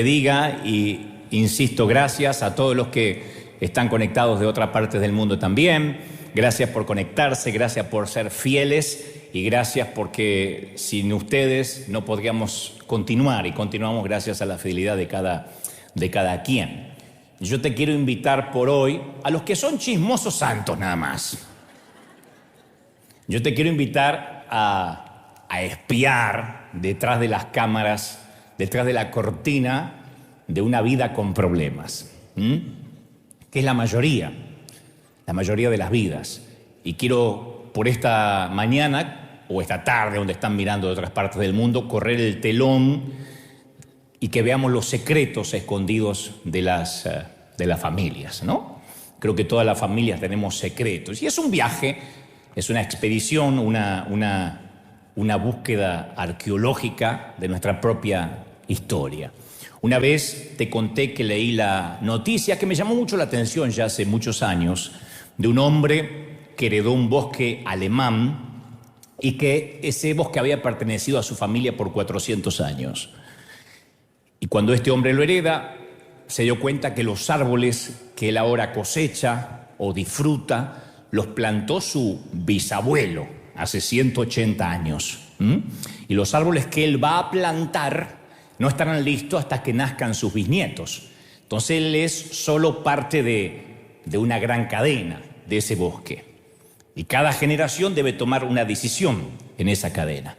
Diga y insisto, gracias a todos los que están conectados de otras partes del mundo también. Gracias por conectarse, gracias por ser fieles y gracias porque sin ustedes no podríamos continuar y continuamos gracias a la fidelidad de cada quien. Yo te quiero invitar por hoy a los que son chismosos santos nada más. Yo te quiero invitar a espiar detrás de las cámaras, detrás de la cortina de una vida con problemas, que es la mayoría de las vidas. Y quiero por esta mañana o esta tarde, donde están mirando de otras partes del mundo, correr el telón y que veamos los secretos escondidos de las familias, ¿no? Creo que todas las familias tenemos secretos. Y es un viaje, es una expedición, una búsqueda arqueológica de nuestra propia historia. Una vez te conté que leí la noticia que me llamó mucho la atención ya hace muchos años de un hombre que heredó un bosque alemán y que ese bosque había pertenecido a su familia por 400 años. Y cuando este hombre lo hereda, se dio cuenta que los árboles que él ahora cosecha o disfruta los plantó su bisabuelo hace 180 años. Y los árboles que él va a plantar no estarán listos hasta que nazcan sus bisnietos. Entonces él es solo parte de una gran cadena de ese bosque. Y cada generación debe tomar una decisión en esa cadena.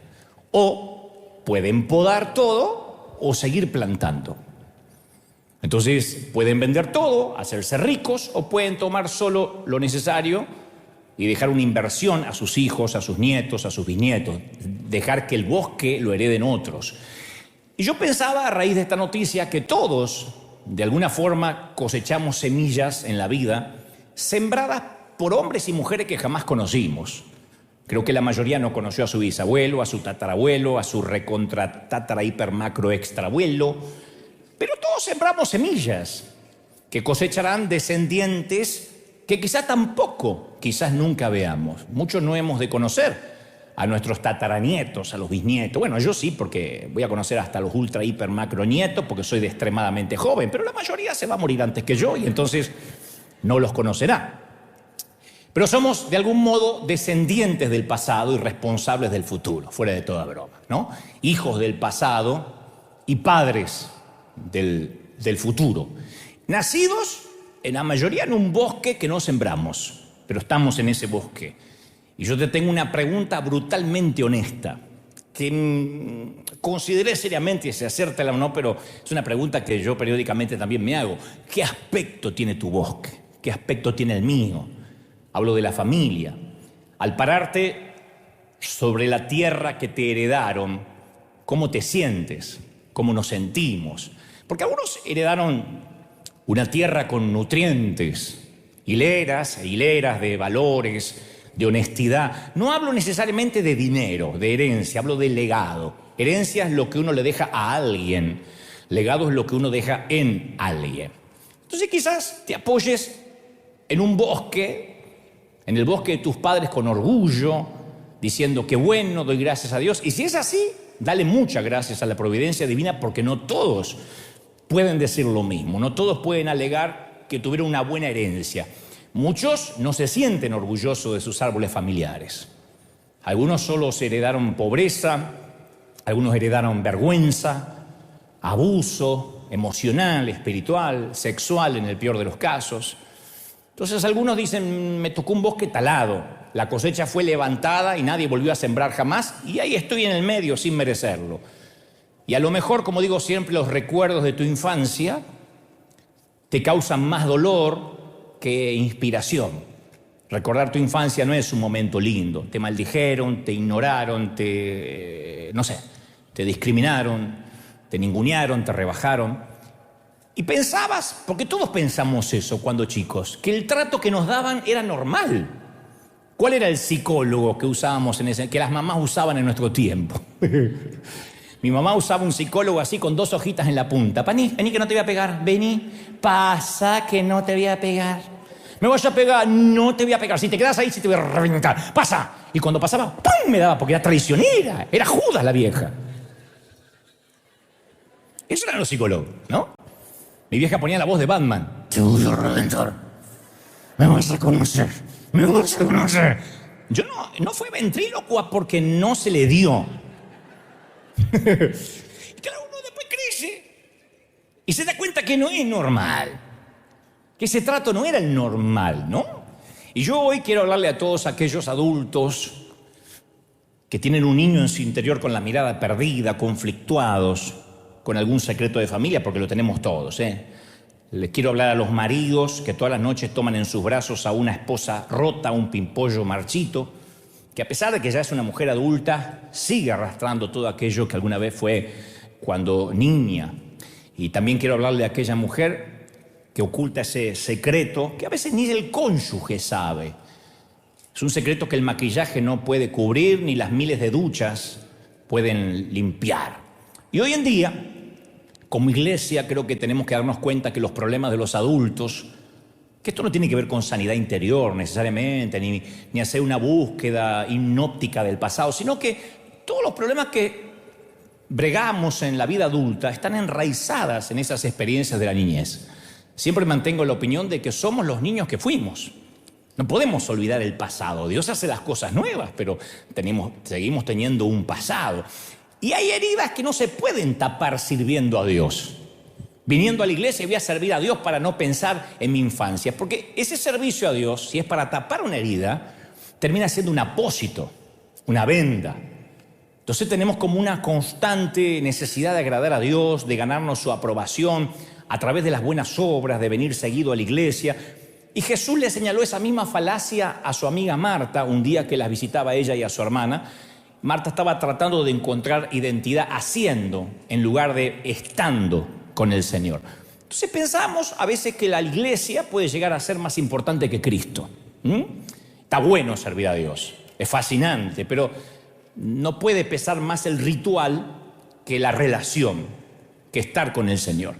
O pueden podar todo o seguir plantando. Entonces pueden vender todo, hacerse ricos, o pueden tomar solo lo necesario y dejar una inversión a sus hijos, a sus nietos, a sus bisnietos. Dejar que el bosque lo hereden otros. Y yo pensaba a raíz de esta noticia que todos, de alguna forma, cosechamos semillas en la vida sembradas por hombres y mujeres que jamás conocimos. Creo que la mayoría no conoció a su bisabuelo, a su tatarabuelo, a su recontra tatara hiper macro extrabuelo, pero todos sembramos semillas que cosecharán descendientes que quizás nunca veamos. Muchos no hemos de conocer a nuestros tataranietos, a los bisnietos. Bueno, yo sí, porque voy a conocer hasta los ultra, hiper, macro nietos, porque soy de extremadamente joven, pero la mayoría se va a morir antes que yo y entonces no los conocerá. Pero somos, de algún modo, descendientes del pasado y responsables del futuro, fuera de toda broma, ¿no? Hijos del pasado y padres del futuro. Nacidos, en la mayoría, en un bosque que no sembramos, pero estamos en ese bosque. Y yo te tengo una pregunta brutalmente honesta, que consideré seriamente si hacértela o no, pero es una pregunta que yo periódicamente también me hago. ¿Qué aspecto tiene tu bosque? ¿Qué aspecto tiene el mío? Hablo de la familia. Al pararte sobre la tierra que te heredaron, ¿cómo te sientes? ¿Cómo nos sentimos? Porque algunos heredaron una tierra con nutrientes, hileras e hileras de valores, de honestidad. No hablo necesariamente de dinero, de herencia, hablo de legado. Herencia es lo que uno le deja a alguien, legado es lo que uno deja en alguien. Entonces quizás te apoyes en un bosque, en el bosque de tus padres con orgullo, diciendo que bueno, doy gracias a Dios. Y si es así, dale muchas gracias a la providencia divina, porque no todos pueden decir lo mismo, no todos pueden alegar que tuvieron una buena herencia. Muchos no se sienten orgullosos de sus árboles familiares. Algunos solo se heredaron pobreza, algunos heredaron vergüenza, abuso emocional, espiritual, sexual en el peor de los casos. Entonces algunos dicen, me tocó un bosque talado, la cosecha fue levantada y nadie volvió a sembrar jamás y ahí estoy en el medio sin merecerlo. Y a lo mejor, como digo siempre, los recuerdos de tu infancia te causan más dolor que inspiración. Recordar tu infancia no es un momento lindo. Te maldijeron, te ignoraron, te discriminaron, te ningunearon, te rebajaron. Y pensabas, porque todos pensamos eso cuando chicos, que el trato que nos daban era normal. ¿Cuál era el psicólogo que usábamos que las mamás usaban en nuestro tiempo? Mi mamá usaba un psicólogo así con 2 hojitas en la punta. Vení que no te voy a pegar. Vení, pasa que no te voy a pegar. Me voy a pegar, no te voy a pegar. Si te quedas ahí, sí te voy a reventar. Pasa. Y cuando pasaba, ¡pum! Me daba, porque era traicionera. Era Judas la vieja. Eso eran los psicólogos, ¿no? Mi vieja ponía la voz de Batman. Te voy a reventar. Me vas a conocer. Me vas a conocer. Yo no fue ventrílocua porque no se le dio. Y claro, uno después crece y se da cuenta que no es normal. Que ese trato no era el normal, ¿no? Y yo hoy quiero hablarle a todos aquellos adultos que tienen un niño en su interior con la mirada perdida, conflictuados, con algún secreto de familia, porque lo tenemos todos, ¿eh? Les quiero hablar a los maridos que todas las noches toman en sus brazos a una esposa rota, un pimpollo marchito, que a pesar de que ya es una mujer adulta, sigue arrastrando todo aquello que alguna vez fue cuando niña. Y también quiero hablarle a aquella mujer que oculta ese secreto que a veces ni el cónyuge sabe. Es un secreto que el maquillaje no puede cubrir, ni las miles de duchas pueden limpiar. Y hoy en día, como iglesia, creo que tenemos que darnos cuenta que los problemas de los adultos, que esto no tiene que ver con sanidad interior necesariamente, ni hacer una búsqueda hipnótica del pasado, sino que todos los problemas que bregamos en la vida adulta están enraizadas en esas experiencias de la niñez. Siempre mantengo la opinión de que somos los niños que fuimos. No podemos olvidar el pasado. Dios hace las cosas nuevas, pero seguimos teniendo un pasado. Y hay heridas que no se pueden tapar sirviendo a Dios. Viniendo a la iglesia voy a servir a Dios para no pensar en mi infancia. Porque ese servicio a Dios, si es para tapar una herida, termina siendo un apósito, una venda. Entonces tenemos como una constante necesidad de agradar a Dios, de ganarnos su aprobación a través de las buenas obras, de venir seguido a la iglesia. Y Jesús le señaló esa misma falacia a su amiga Marta un día que las visitaba a ella y a su hermana. Marta estaba tratando de encontrar identidad haciendo en lugar de estando con el Señor. Entonces pensamos a veces que la iglesia puede llegar a ser más importante que Cristo. Está bueno servir a Dios, es fascinante, pero no puede pesar más el ritual que la relación, que estar con el Señor.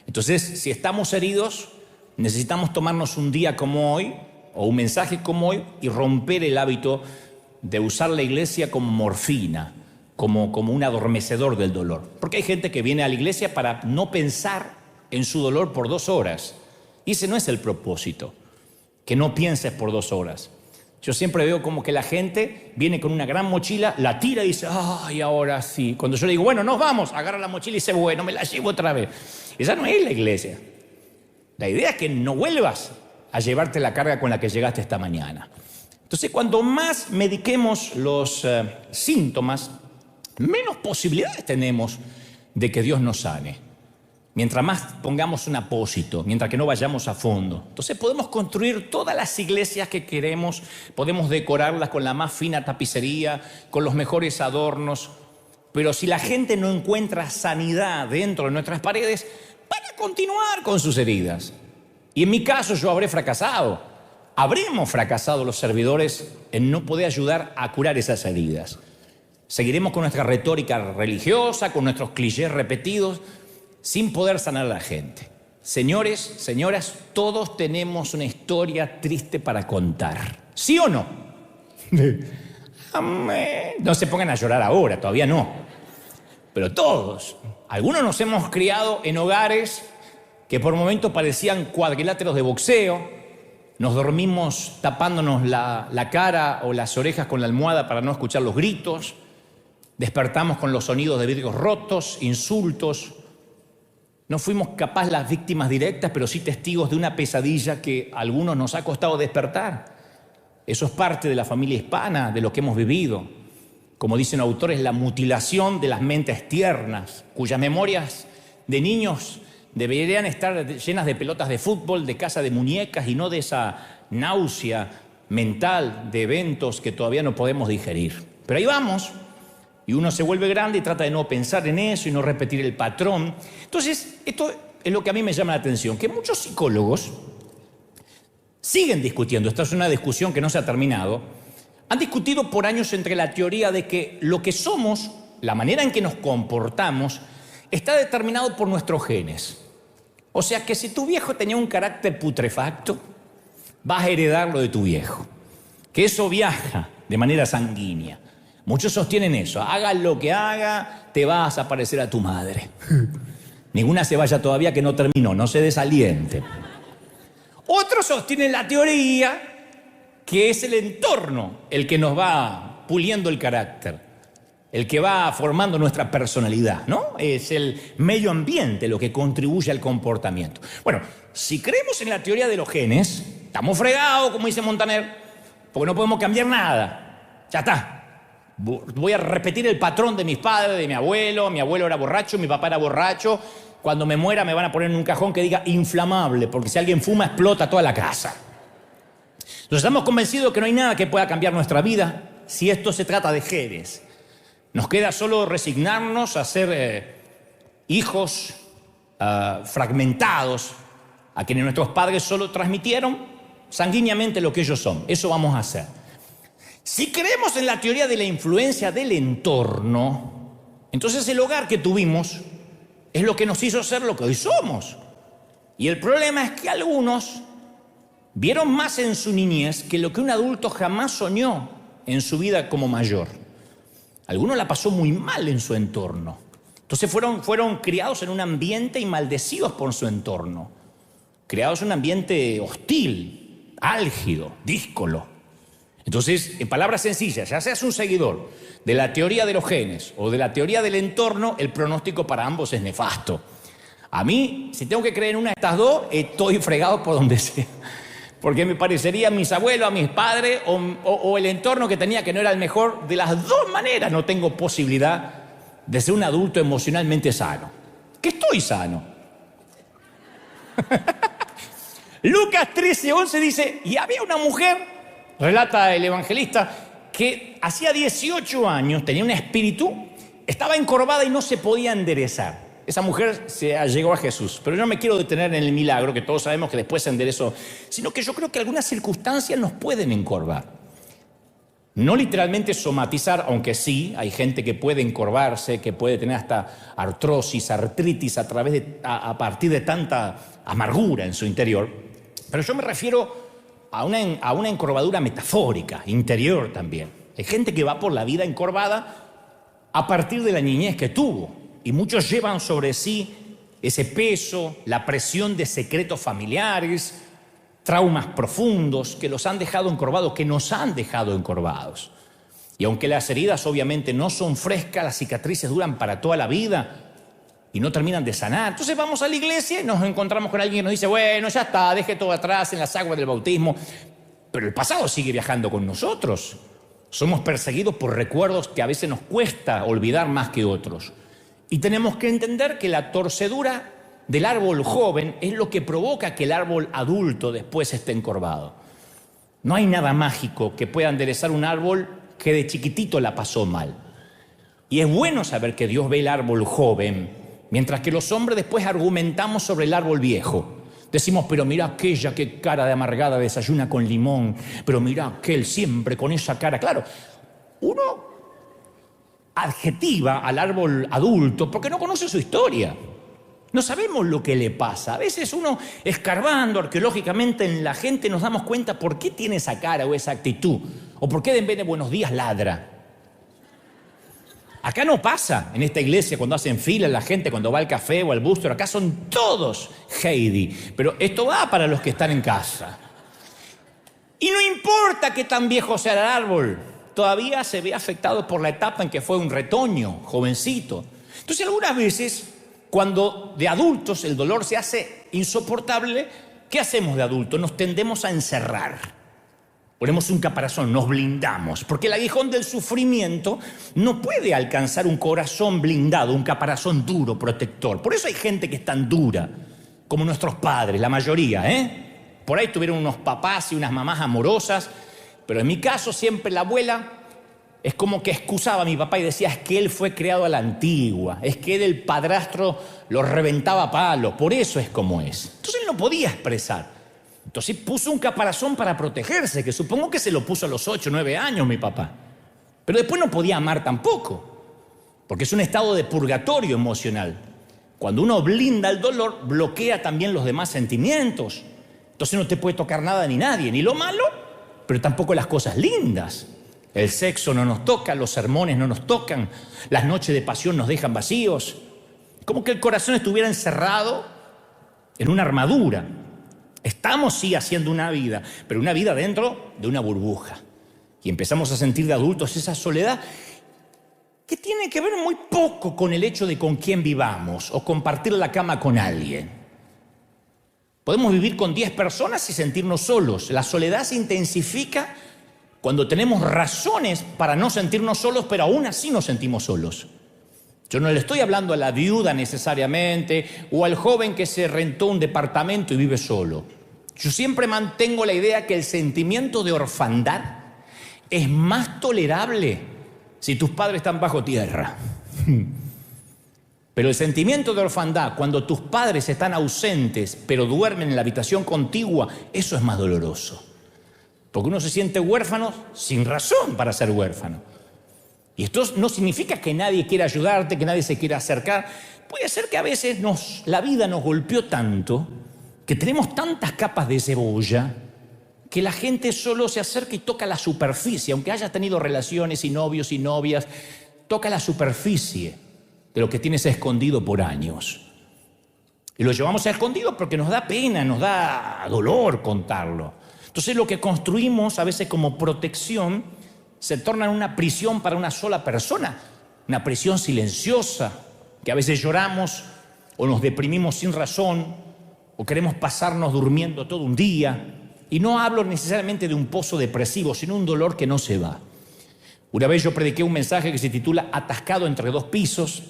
Entonces, si estamos heridos, necesitamos tomarnos un día como hoy o un mensaje como hoy y romper el hábito de usar la iglesia como morfina, como un adormecedor del dolor. Porque hay gente que viene a la iglesia para no pensar en su dolor por 2 horas. Y ese no es el propósito, que no pienses por 2 horas. Yo siempre veo como que la gente viene con una gran mochila, la tira y dice, ¡ay, ahora sí! Cuando yo le digo, bueno, nos vamos, agarra la mochila y dice, bueno, me la llevo otra vez. Esa no es la iglesia. La idea es que no vuelvas a llevarte la carga con la que llegaste esta mañana. Entonces, cuanto más mediquemos los síntomas, menos posibilidades tenemos de que Dios nos sane. Mientras más pongamos un apósito, mientras que no vayamos a fondo. Entonces podemos construir todas las iglesias que queremos, podemos decorarlas con la más fina tapicería, con los mejores adornos, pero si la gente no encuentra sanidad dentro de nuestras paredes, van a continuar con sus heridas. Y en mi caso yo habré fracasado. Habremos fracasado los servidores en no poder ayudar a curar esas heridas. Seguiremos con nuestra retórica religiosa, con nuestros clichés repetidos, sin poder sanar a la gente. Señores, señoras, todos tenemos una historia triste para contar. ¿Sí o no? Amén. No se pongan a llorar ahora, todavía no. Pero todos. Algunos nos hemos criado en hogares que por momentos parecían cuadriláteros de boxeo. Nos dormimos tapándonos la cara o las orejas con la almohada para no escuchar los gritos. Despertamos con los sonidos de vidrios rotos, insultos. No fuimos capaz las víctimas directas, pero sí testigos de una pesadilla que a algunos nos ha costado despertar. Eso es parte de la familia hispana, de lo que hemos vivido. Como dicen autores, la mutilación de las mentes tiernas, cuyas memorias de niños deberían estar llenas de pelotas de fútbol, de casa de muñecas y no de esa náusea mental de eventos que todavía no podemos digerir. Pero ahí vamos. Y uno se vuelve grande y trata de no pensar en eso y no repetir el patrón. Entonces, esto es lo que a mí me llama la atención, que muchos psicólogos siguen discutiendo, esta es una discusión que no se ha terminado, han discutido por años entre la teoría de que lo que somos, la manera en que nos comportamos, está determinado por nuestros genes. O sea que si tu viejo tenía un carácter putrefacto, vas a heredar lo de tu viejo. Que eso viaja de manera sanguínea. Muchos sostienen eso. Haga lo que haga, te vas a parecer a tu madre. Ninguna se vaya todavía que no terminó, no se desaliente. Otros sostienen la teoría que es el entorno el que nos va puliendo el carácter, el que va formando nuestra personalidad, ¿no? Es el medio ambiente lo que contribuye al comportamiento. Bueno, si creemos en la teoría de los genes, estamos fregados, como dice Montaner, porque no podemos cambiar nada. Ya está. Voy a repetir el patrón de mis padres, de mi abuelo era borracho, mi papá era borracho. Cuando me muera me van a poner en un cajón que diga inflamable, porque si alguien fuma explota toda la casa. Entonces estamos convencidos que no hay nada que pueda cambiar nuestra vida si esto se trata de genes. Nos queda solo resignarnos a ser hijos fragmentados, a quienes nuestros padres solo transmitieron sanguíneamente lo que ellos son. Eso vamos a hacer. Si creemos en la teoría de la influencia del entorno, entonces el hogar que tuvimos es lo que nos hizo ser lo que hoy somos. Y el problema es que algunos vieron más en su niñez que lo que un adulto jamás soñó en su vida como mayor. Algunos la pasó muy mal en su entorno. Entonces fueron criados en un ambiente y maldecidos por su entorno. Criados en un ambiente hostil, álgido, díscolo. Entonces, en palabras sencillas, ya seas un seguidor de la teoría de los genes o de la teoría del entorno, el pronóstico para ambos es nefasto. A mí, si tengo que creer en una de estas dos, estoy fregado por donde sea. Porque me parecería a mis abuelos, a mis padres o el entorno que tenía que no era el mejor. De las dos maneras no tengo posibilidad de ser un adulto emocionalmente sano. Que estoy sano. Lucas 13:11 dice, y había una mujer, relata el evangelista, que hacía 18 años tenía un espíritu, estaba encorvada y no se podía enderezar. Esa mujer se llegó a Jesús, pero yo no me quiero detener en el milagro, que todos sabemos que después se enderezó, sino que yo creo que algunas circunstancias nos pueden encorvar. No literalmente somatizar, aunque sí, hay gente que puede encorvarse, que puede tener hasta artrosis, artritis a partir de tanta amargura en su interior, pero yo me refiero a una encorvadura metafórica, interior también. Hay gente que va por la vida encorvada a partir de la niñez que tuvo. Y muchos llevan sobre sí ese peso, la presión de secretos familiares, traumas profundos que los han dejado encorvados, que nos han dejado encorvados. Y aunque las heridas obviamente no son frescas, las cicatrices duran para toda la vida y no terminan de sanar. Entonces vamos a la iglesia y nos encontramos con alguien que nos dice, bueno, ya está, deje todo atrás en las aguas del bautismo. Pero el pasado sigue viajando con nosotros. Somos perseguidos por recuerdos que a veces nos cuesta olvidar más que otros. Y tenemos que entender que la torcedura del árbol joven es lo que provoca que el árbol adulto después esté encorvado. No hay nada mágico que pueda enderezar un árbol que de chiquitito la pasó mal. Y es bueno saber que Dios ve el árbol joven, mientras que los hombres después argumentamos sobre el árbol viejo. Decimos, pero mira aquella, qué cara de amargada desayuna con limón, pero mira aquel siempre con esa cara. Claro, uno adjetiva al árbol adulto porque no conoce su historia. No sabemos lo que le pasa. A veces uno, escarbando arqueológicamente en la gente, nos damos cuenta por qué tiene esa cara o esa actitud, o por qué en vez de buenos días ladra. Acá no pasa, en esta iglesia, cuando hacen fila la gente, cuando va al café o al búster, acá son todos Heidi. Pero esto va para los que están en casa. Y no importa qué tan viejo sea el árbol, todavía se ve afectado por la etapa en que fue un retoño, jovencito. Entonces algunas veces, cuando de adultos el dolor se hace insoportable, ¿qué hacemos de adultos? Nos tendemos a encerrar. Ponemos un caparazón, nos blindamos, porque el aguijón del sufrimiento no puede alcanzar un corazón blindado, un caparazón duro, protector. Por eso hay gente que es tan dura, como nuestros padres, la mayoría, Por ahí tuvieron unos papás y unas mamás amorosas, pero en mi caso siempre la abuela es como que excusaba a mi papá y decía, es que él fue creado a la antigua, es que él, el padrastro, lo reventaba a palos, por eso es como es. Entonces él no podía expresar. Entonces puso un caparazón para protegerse, que supongo que se lo puso a los 8 o 9 años mi papá. Pero después no podía amar tampoco, porque es un estado de purgatorio emocional. Cuando uno blinda el dolor, bloquea también los demás sentimientos. Entonces no te puede tocar nada ni nadie, ni lo malo, pero tampoco las cosas lindas. El sexo no nos toca, los sermones no nos tocan, las noches de pasión nos dejan vacíos. Como que el corazón estuviera encerrado en una armadura. Estamos sí haciendo una vida, pero una vida dentro de una burbuja. Y empezamos a sentir de adultos esa soledad que tiene que ver muy poco con el hecho de con quién vivamos o compartir la cama con alguien. Podemos vivir con 10 personas y sentirnos solos. La soledad se intensifica cuando tenemos razones para no sentirnos solos, pero aún así nos sentimos solos. Yo no le estoy hablando a la viuda necesariamente o al joven que se rentó un departamento y vive solo. Yo siempre mantengo la idea que el sentimiento de orfandad es más tolerable si tus padres están bajo tierra. Pero el sentimiento de orfandad, cuando tus padres están ausentes, pero duermen en la habitación contigua, eso es más doloroso. Porque uno se siente huérfano sin razón para ser huérfano. Y esto no significa que nadie quiera ayudarte, que nadie se quiera acercar. Puede ser que a veces la vida nos golpeó tanto, que tenemos tantas capas de cebolla, que la gente solo se acerca y toca la superficie, aunque haya tenido relaciones y novios y novias, toca la superficie de lo que tienes escondido por años. Y lo llevamos a escondido porque nos da pena, nos da dolor contarlo. Entonces lo que construimos a veces como protección se torna en una prisión para una sola persona, una prisión silenciosa, que a veces lloramos o nos deprimimos sin razón o queremos pasarnos durmiendo todo un día. Y no hablo necesariamente de un pozo depresivo, sino un dolor que no se va. Una vez yo prediqué un mensaje que se titula Atascado entre 2 pisos,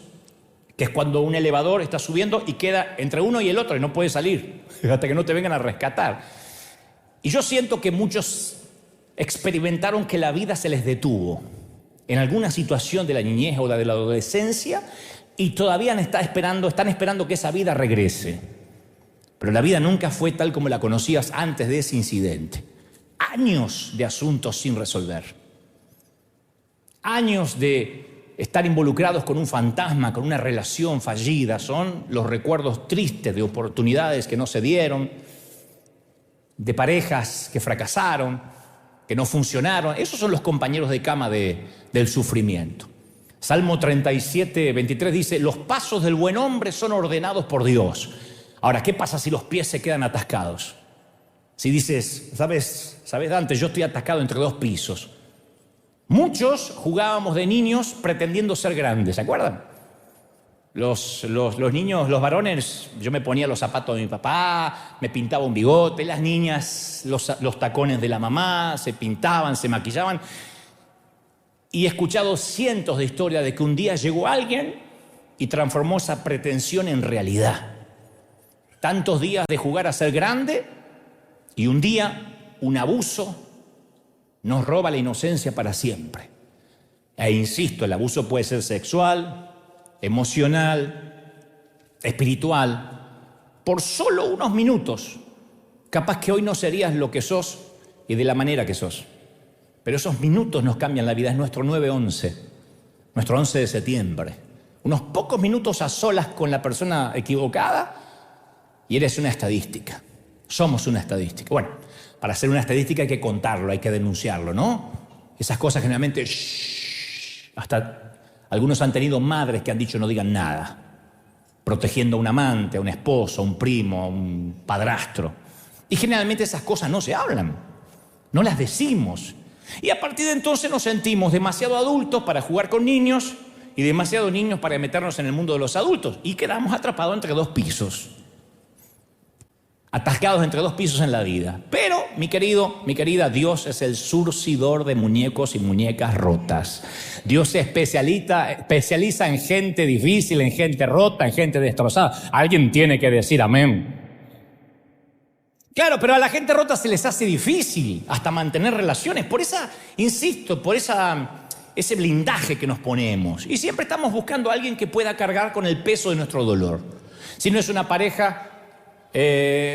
que es cuando un elevador está subiendo y queda entre uno y el otro y no puede salir hasta que no te vengan a rescatar. Y yo siento que muchos experimentaron que la vida se les detuvo en alguna situación de la niñez o de la adolescencia y todavía están esperando que esa vida regrese. Pero la vida nunca fue tal como la conocías antes de ese incidente. Años de asuntos sin resolver. Años de estar involucrados con un fantasma, con una relación fallida. Son los recuerdos tristes de oportunidades que no se dieron, de parejas que fracasaron, que no funcionaron. Esos son los compañeros de cama del sufrimiento. Salmo 37, 23 dice: los pasos del buen hombre son ordenados por Dios. Ahora, ¿qué pasa si los pies se quedan atascados? Si dices, ¿sabes, Dante? Yo estoy atascado entre 2 pisos. Muchos jugábamos de niños pretendiendo ser grandes, ¿se acuerdan? Los niños, los varones, yo me ponía los zapatos de mi papá, me pintaba un bigote, las niñas los tacones de la mamá, se pintaban, se maquillaban. Y he escuchado cientos de historias de que un día llegó alguien y transformó esa pretensión en realidad. Tantos días de jugar a ser grande y un día un abuso nos roba la inocencia para siempre. E insisto, el abuso puede ser sexual, emocional, espiritual. Por solo unos minutos, capaz que hoy no serías lo que sos y de la manera que sos. Pero esos minutos nos cambian la vida. Es nuestro 9/11, nuestro 11 de septiembre. Unos pocos minutos a solas con la persona equivocada y eres una estadística. Somos una estadística. Bueno, para hacer una estadística hay que contarlo, hay que denunciarlo, ¿no? Esas cosas generalmente, hasta algunos han tenido madres que han dicho no digan nada, protegiendo a un amante, a un esposo, a un primo, a un padrastro. Y generalmente esas cosas no se hablan, no las decimos. Y a partir de entonces nos sentimos demasiado adultos para jugar con niños y demasiado niños para meternos en el mundo de los adultos. Y quedamos atrapados entre 2 pisos. Atascados entre 2 pisos en la vida. Pero, mi querida, Dios es el surcidor de muñecos y muñecas rotas. Dios se especializa en gente difícil, en gente rota, en gente destrozada. Alguien tiene que decir amén. Claro, pero a la gente rota se les hace difícil hasta mantener relaciones. Por ese blindaje que nos ponemos. Y siempre estamos buscando a alguien que pueda cargar con el peso de nuestro dolor. Si no es una pareja,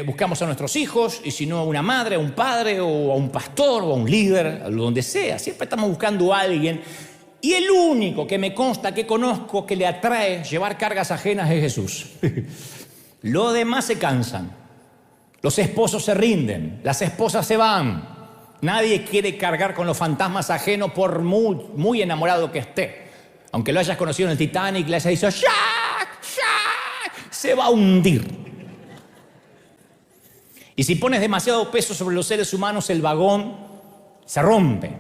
buscamos a nuestros hijos, y si no, a una madre, a un padre, o a un pastor, o a un líder, a donde sea. Siempre estamos buscando a alguien. Y el único que me consta, que conozco, que le atrae llevar cargas ajenas es Jesús. Los demás se cansan. Los esposos se rinden. Las esposas se van. Nadie quiere cargar con los fantasmas ajenos por muy enamorado que esté. Aunque lo hayas conocido en el Titanic, le hayas dicho ¡Jack! ¡Jack! se va a hundir. Y si pones demasiado peso sobre los seres humanos, el vagón se rompe.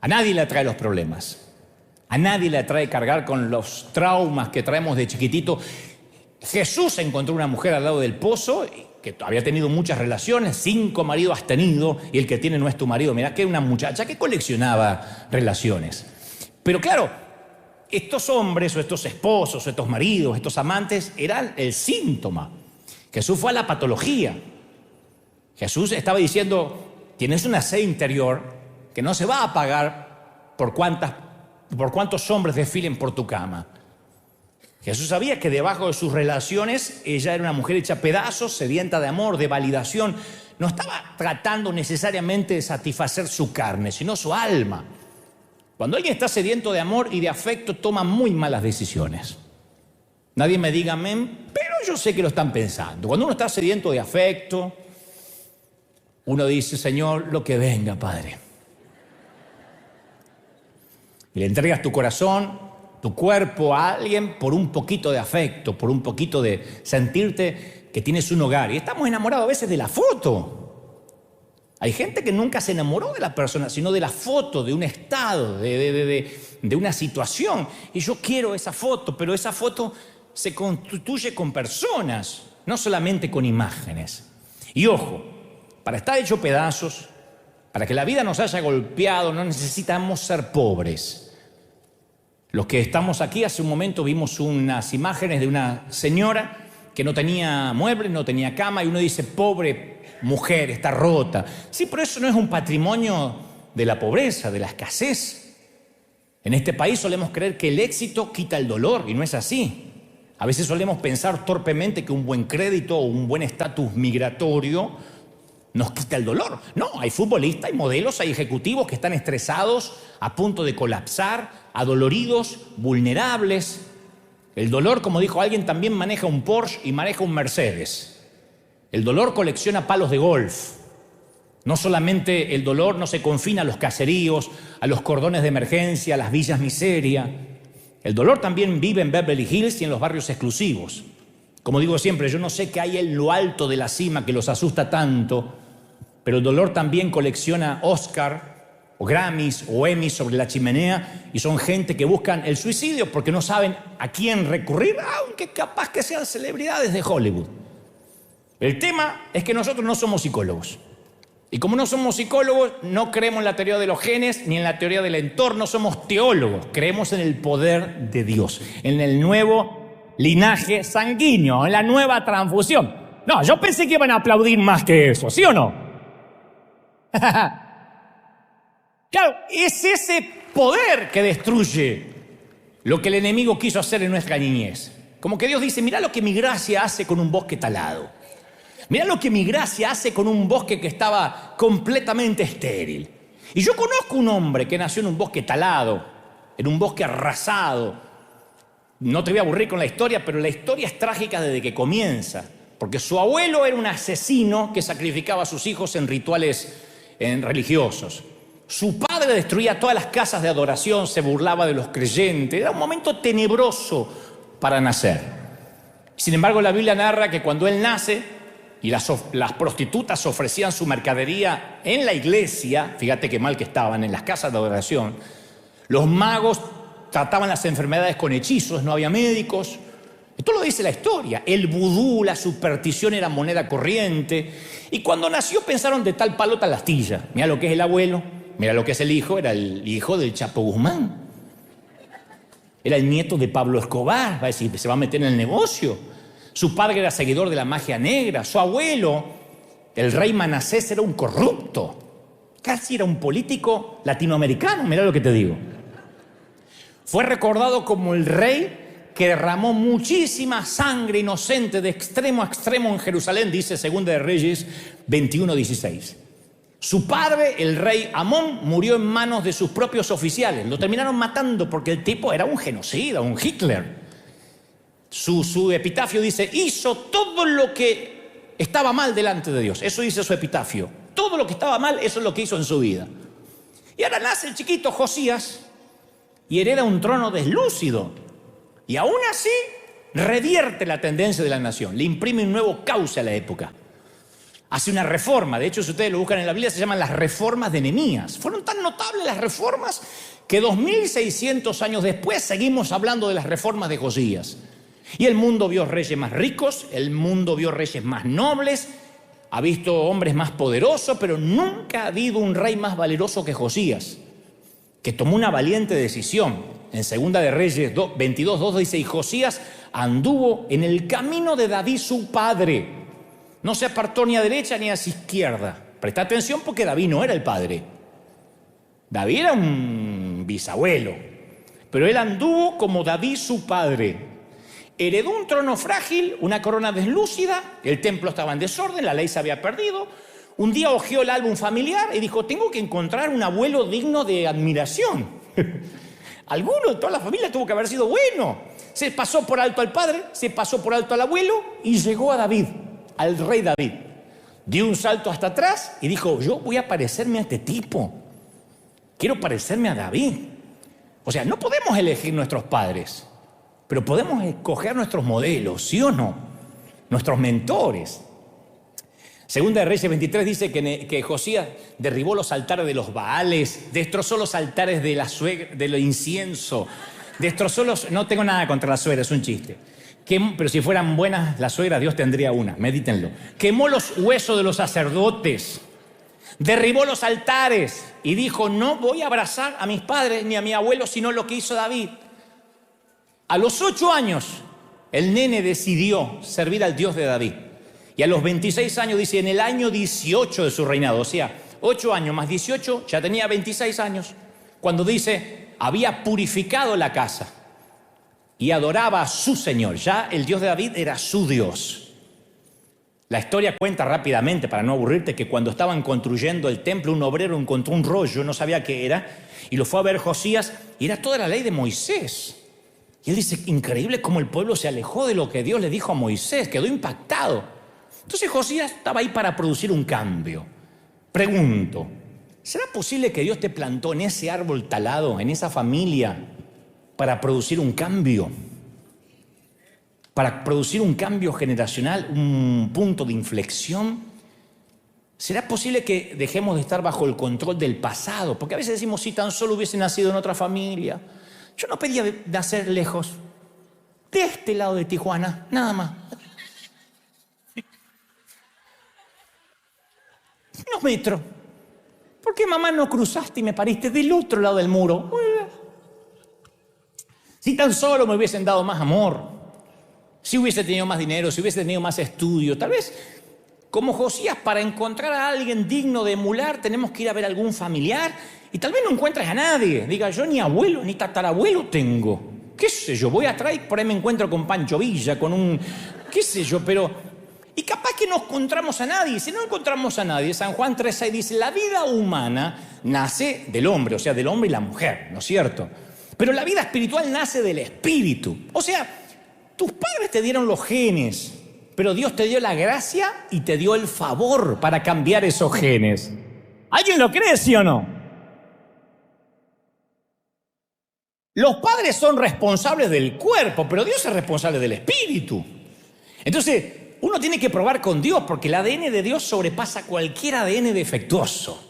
A nadie le atrae los problemas. A nadie le atrae cargar con los traumas que traemos de chiquitito. Jesús encontró una mujer al lado del pozo que había tenido muchas relaciones, 5 maridos has tenido y el que tiene no es tu marido. Mirá que era una muchacha que coleccionaba relaciones. Pero claro, estos hombres o estos esposos o estos maridos, estos amantes eran el síntoma. Jesús fue a la patología. Jesús estaba diciendo, tienes una sed interior que no se va a apagar por cuántos hombres desfilen por tu cama. Jesús sabía que debajo de sus relaciones ella era una mujer hecha pedazos, sedienta de amor, de validación. No estaba tratando necesariamente de satisfacer su carne, sino su alma. Cuando alguien está sediento de amor y de afecto, toma muy malas decisiones. Nadie me diga amén, pero yo sé que lo están pensando. Cuando uno está sediento de afecto, uno dice, Señor, lo que venga, Padre. Y le entregas tu corazón, tu cuerpo a alguien por un poquito de afecto, por un poquito de sentirte que tienes un hogar. Y estamos enamorados a veces de la foto. Hay gente que nunca se enamoró de la persona, sino de la foto, de un estado, de una situación. Y yo quiero esa foto, pero esa foto se constituye con personas, no solamente con imágenes. Y ojo, para estar hecho pedazos, para que la vida nos haya golpeado, no necesitamos ser pobres. Los que estamos aquí, hace un momento vimos unas imágenes de una señora que no tenía muebles, no tenía cama, y uno dice, pobre mujer, está rota. Sí, pero eso no es un patrimonio de la pobreza, de la escasez. En este país solemos creer que el éxito quita el dolor, y no es así. A veces solemos pensar torpemente que un buen crédito o un buen estatus migratorio nos quita el dolor. No, hay futbolistas, hay modelos, hay ejecutivos que están estresados, a punto de colapsar, adoloridos, vulnerables. El dolor, como dijo alguien, también maneja un Porsche y maneja un Mercedes. El dolor colecciona palos de golf. No solamente el dolor no se confina a los caseríos, a los cordones de emergencia, a las villas miseria. El dolor también vive en Beverly Hills y en los barrios exclusivos. Como digo siempre, yo no sé qué hay en lo alto de la cima que los asusta tanto, pero el dolor también colecciona Oscar o Grammys o Emmys sobre la chimenea, y son gente que buscan el suicidio porque no saben a quién recurrir, aunque capaz que sean celebridades de Hollywood. El tema es que nosotros no somos psicólogos. Y como no somos psicólogos, no creemos en la teoría de los genes ni en la teoría del entorno, somos teólogos. Creemos en el poder de Dios, en el nuevo linaje sanguíneo, en la nueva transfusión. No, yo pensé que iban a aplaudir más que eso, ¿sí o no? Claro, es ese poder que destruye lo que el enemigo quiso hacer en nuestra niñez. Como que Dios dice, mirá lo que mi gracia hace con un bosque talado. Mirá lo que mi gracia hace con un bosque que estaba completamente estéril. Y yo conozco un hombre que nació en un bosque talado, en un bosque arrasado. No te voy a aburrir con la historia, pero la historia es trágica desde que comienza. Porque su abuelo era un asesino que sacrificaba a sus hijos en rituales religiosos. Su padre destruía todas las casas de adoración, se burlaba de los creyentes. Era un momento tenebroso para nacer. Sin embargo, la Biblia narra que cuando él nace y las prostitutas ofrecían su mercadería en la iglesia, fíjate qué mal que estaban, en las casas de adoración, los magos trataban las enfermedades con hechizos, no había médicos. Esto lo dice la historia. El vudú, la superstición era moneda corriente. Y cuando nació pensaron de tal palo tal astilla. Mira lo que es el abuelo, mira lo que es el hijo. Era el hijo del Chapo Guzmán. Era el nieto de Pablo Escobar. Va a decir, se va a meter en el negocio. Su padre era seguidor de la magia negra. Su abuelo, el rey Manasés, era un corrupto. Casi era un político latinoamericano. Mira lo que te digo. Fue recordado como el rey que derramó muchísima sangre inocente de extremo a extremo en Jerusalén, dice Segunda de Reyes 21:16. Su padre, el rey Amón, murió en manos de sus propios oficiales. Lo terminaron matando porque el tipo era un genocida, un Hitler. Su epitafio dice, hizo todo lo que estaba mal delante de Dios. Eso dice su epitafio. Todo lo que estaba mal, eso es lo que hizo en su vida. Y ahora nace el chiquito Josías y hereda un trono deslúcido. Y aún así revierte la tendencia de la nación, le imprime un nuevo cauce a la época. Hace una reforma, de hecho si ustedes lo buscan en la Biblia se llaman las reformas de Nehemías. Fueron tan notables las reformas que 2600 años después seguimos hablando de las reformas de Josías. Y el mundo vio reyes más ricos, el mundo vio reyes más nobles, ha visto hombres más poderosos, pero nunca ha habido un rey más valeroso que Josías, que tomó una valiente decisión. En Segunda de Reyes 22:2 dice, y Josías anduvo en el camino de David su padre. No se apartó ni a derecha ni a izquierda. Presta atención porque David no era el padre. David era un bisabuelo. Pero él anduvo como David su padre. Heredó un trono frágil, una corona deslúcida, el templo estaba en desorden, la ley se había perdido. Un día hojeó el álbum familiar y dijo, tengo que encontrar un abuelo digno de admiración. Alguno de toda la familia tuvo que haber sido bueno. Se pasó por alto al padre, se pasó por alto al abuelo y llegó a David, al rey David. Dio un salto hasta atrás y dijo, yo voy a parecerme a este tipo. Quiero parecerme a David. O sea, no podemos elegir nuestros padres, pero podemos escoger nuestros modelos, ¿sí o no? Nuestros mentores. Segunda de Reyes 23 dice que Josías derribó los altares de los Baales, destrozó los altares de la suegra, del incienso, destrozó los... No tengo nada contra la suegra, es un chiste. Pero si fueran buenas las suegras, Dios tendría una, medítenlo. Quemó los huesos de los sacerdotes, derribó los altares y dijo, no voy a abrazar a mis padres ni a mi abuelo, sino lo que hizo David. A los 8 años, el nene decidió servir al Dios de David. Y a los 26 años, dice, en el año 18 de su reinado, o sea, 8 años más 18, ya tenía 26 años, cuando dice, había purificado la casa y adoraba a su Señor. Ya el Dios de David era su Dios. La historia cuenta rápidamente, para no aburrirte, que cuando estaban construyendo el templo, un obrero encontró un rollo, no sabía qué era, y lo fue a ver Josías, y era toda la ley de Moisés. Y él dice, increíble cómo el pueblo se alejó de lo que Dios le dijo a Moisés, quedó impactado. Entonces Josías estaba ahí para producir un cambio. Pregunto, ¿será posible que Dios te plantó en ese árbol talado, en esa familia, para producir un cambio? Para producir un cambio generacional, un punto de inflexión. ¿Será posible que dejemos de estar bajo el control del pasado? Porque a veces decimos, si tan solo hubiese nacido en otra familia. Yo no pedía nacer lejos, de este lado de Tijuana, nada más. Unos metros. ¿Por qué, mamá, no cruzaste y me pariste del otro lado del muro? Si tan solo me hubiesen dado más amor, si hubiese tenido más dinero, si hubiese tenido más estudio, tal vez, como Josías, para encontrar a alguien digno de emular, tenemos que ir a ver a algún familiar y tal vez no encuentres a nadie. Diga, yo ni abuelo ni tatarabuelo tengo. ¿Qué sé yo? Voy atrás y por ahí me encuentro con Pancho Villa, con un... qué sé yo, pero... Y capaz que no encontramos a nadie. Si no encontramos a nadie, San Juan 3:6 dice, la vida humana nace del hombre, o sea, del hombre y la mujer, ¿no es cierto? Pero la vida espiritual nace del espíritu. O sea, tus padres te dieron los genes, pero Dios te dio la gracia y te dio el favor para cambiar esos genes. ¿Alguien lo cree, sí o no? Los padres son responsables del cuerpo, pero Dios es responsable del espíritu. Entonces, uno tiene que probar con Dios, porque el ADN de Dios sobrepasa cualquier ADN defectuoso.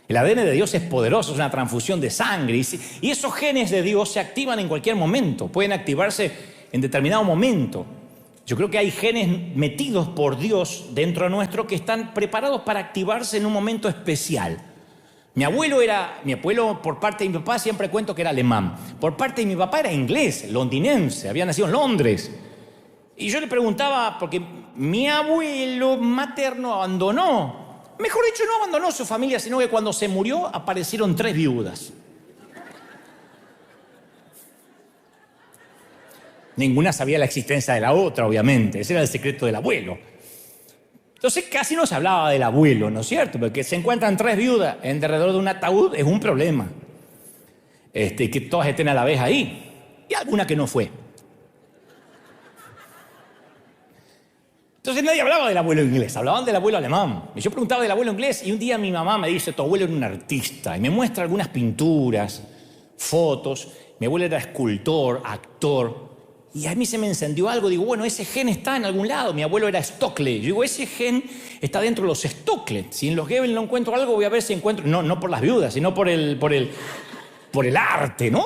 El ADN de Dios es poderoso, es una transfusión de sangre. Y esos genes de Dios se activan en cualquier momento, pueden activarse en determinado momento. Yo creo que hay genes metidos por Dios dentro nuestro que están preparados para activarse en un momento especial. Mi abuelo por parte de mi papá, siempre cuento que era alemán. Por parte de mi papá era inglés, londinense, había nacido en Londres. Y yo le preguntaba, porque mi abuelo materno abandonó, mejor dicho, no abandonó su familia, sino que cuando se murió aparecieron 3 viudas. Ninguna sabía la existencia de la otra, obviamente. Ese era el secreto del abuelo. Entonces casi no se hablaba del abuelo, ¿no es cierto? Porque se encuentran 3 viudas alrededor de un ataúd es un problema. Que todas estén a la vez ahí. Y alguna que no fue. Entonces nadie hablaba del abuelo inglés, hablaban del abuelo alemán. Y yo preguntaba del abuelo inglés y un día mi mamá me dice, tu abuelo era un artista. Y me muestra algunas pinturas, fotos. Mi abuelo era escultor, actor. Y a mí se me encendió algo, digo, bueno, ese gen está en algún lado. Mi abuelo era Stokely. Yo digo, ese gen está dentro de los Stokely. Si en los Goebbels no encuentro algo, voy a ver si encuentro... No por las viudas, sino por el arte, ¿no?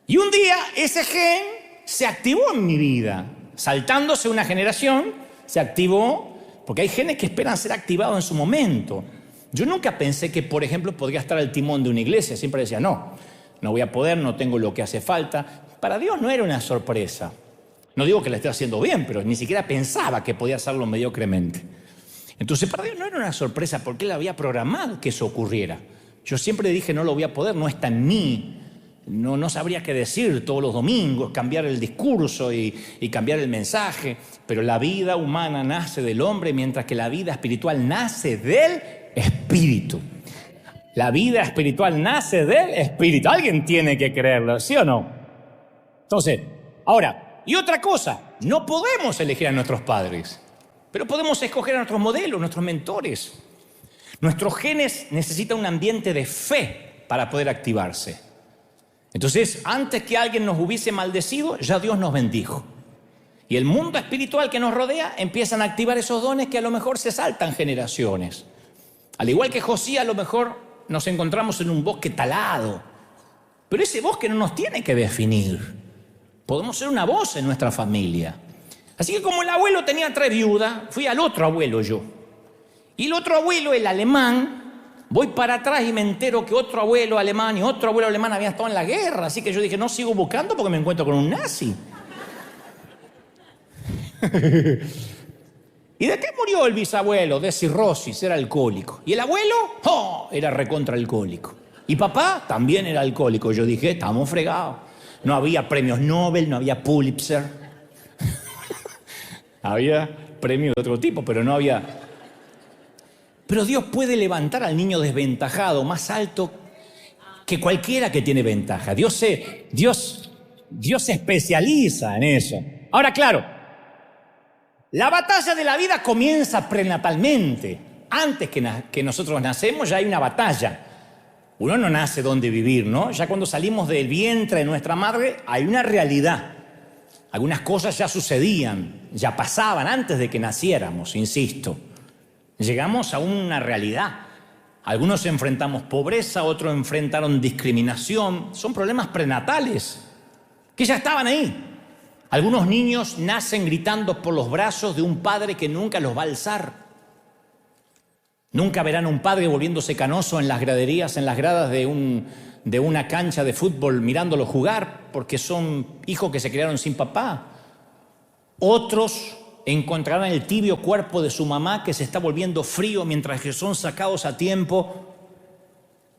Y un día ese gen se activó en mi vida. Saltándose una generación, se activó, porque hay genes que esperan ser activados en su momento. Yo nunca pensé que, por ejemplo, podría estar al timón de una iglesia. Siempre decía, no voy a poder, no tengo lo que hace falta. Para Dios no era una sorpresa. No digo que la esté haciendo bien, pero ni siquiera pensaba que podía hacerlo mediocremente. Entonces, para Dios no era una sorpresa porque Él había programado que eso ocurriera. Yo siempre dije, no lo voy a poder, no está en mí. No sabría qué decir todos los domingos, cambiar el discurso y cambiar el mensaje. Pero la vida humana nace del hombre, mientras que la vida espiritual nace del Espíritu. La vida espiritual nace del Espíritu. Alguien tiene que creerlo, ¿sí o no? Entonces, ahora, y otra cosa, no podemos elegir a nuestros padres, pero podemos escoger a nuestros modelos, nuestros mentores. Nuestros genes necesitan un ambiente de fe para poder activarse. Entonces, antes que alguien nos hubiese maldecido, ya Dios nos bendijo. Y el mundo espiritual que nos rodea empiezan a activar esos dones que a lo mejor se saltan generaciones. Al igual que Josías, a lo mejor nos encontramos en un bosque talado. Pero ese bosque no nos tiene que definir. Podemos ser una voz en nuestra familia. Así que como el abuelo tenía 3 viudas, fui al otro abuelo yo. Y el otro abuelo, el alemán, voy para atrás y me entero que otro abuelo alemán y otro abuelo alemán habían estado en la guerra. Así que yo dije, no sigo buscando porque me encuentro con un nazi. ¿Y de qué murió el bisabuelo? De cirrosis, era alcohólico. ¿Y el abuelo? ¡Oh! Era recontra alcohólico. Y papá también era alcohólico. Yo dije, estamos fregados. No había premios Nobel, no había Pulitzer. Había premios de otro tipo, pero no había... Pero Dios puede levantar al niño desventajado más alto que cualquiera que tiene ventaja. Dios se especializa en eso. Ahora, claro, la batalla de la vida comienza prenatalmente. Antes que nosotros nacemos ya hay una batalla. Uno no nace donde vivir, ¿no? Ya cuando salimos del vientre de nuestra madre hay una realidad. Algunas cosas ya sucedían, ya pasaban antes de que naciéramos, insisto. Llegamos a una realidad. Algunos enfrentamos pobreza, otros enfrentaron discriminación. Son problemas prenatales que ya estaban ahí. Algunos niños nacen gritando por los brazos de un padre que nunca los va a alzar. Nunca verán a un padre volviéndose canoso en las graderías, en las gradas de una cancha de fútbol mirándolos jugar, porque son hijos que se criaron sin papá. Otros encontrarán el tibio cuerpo de su mamá que se está volviendo frío mientras que son sacados a tiempo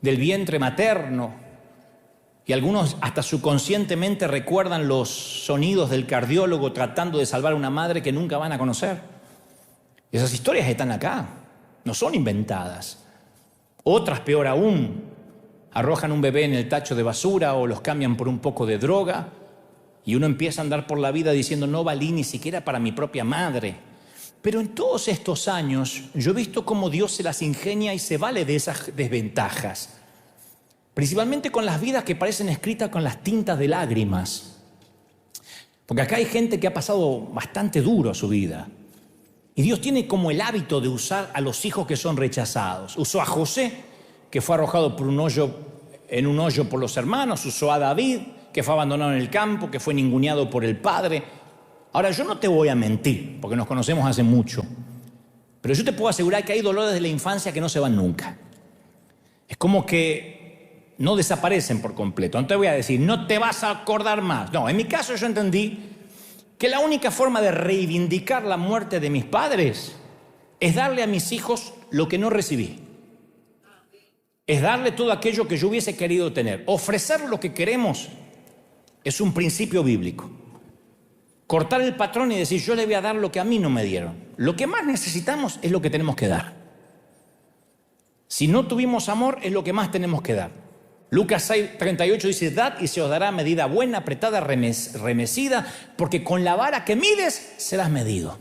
del vientre materno. Y algunos hasta subconscientemente recuerdan los sonidos del cardiólogo tratando de salvar a una madre que nunca van a conocer. Esas historias están acá, no son inventadas. Otras, peor aún, arrojan un bebé en el tacho de basura o los cambian por un poco de droga. Y uno empieza a andar por la vida diciendo, no valí ni siquiera para mi propia madre. Pero en todos estos años yo he visto cómo Dios se las ingenia y se vale de esas desventajas. Principalmente con las vidas que parecen escritas con las tintas de lágrimas. Porque acá hay gente que ha pasado bastante duro su vida. Y Dios tiene como el hábito de usar a los hijos que son rechazados. Usó a José, que fue arrojado en un hoyo por los hermanos. Usó a David, que fue abandonado en el campo, que fue ninguneado por el padre. Ahora, yo no te voy a mentir, porque nos conocemos hace mucho, pero yo te puedo asegurar que hay dolores de la infancia que no se van nunca. Es como que no desaparecen por completo. No te voy a decir, no te vas a acordar más. No, en mi caso yo entendí que la única forma de reivindicar la muerte de mis padres es darle a mis hijos lo que no recibí. Es darle todo aquello que yo hubiese querido tener. Ofrecer lo que queremos es un principio bíblico. Cortar el patrón y decir, yo le voy a dar lo que a mí no me dieron. Lo que más necesitamos es lo que tenemos que dar. Si no tuvimos amor, es lo que más tenemos que dar. Lucas 6:38 dice, dad y se os dará medida buena, apretada, remecida, porque con la vara que mides serás medido.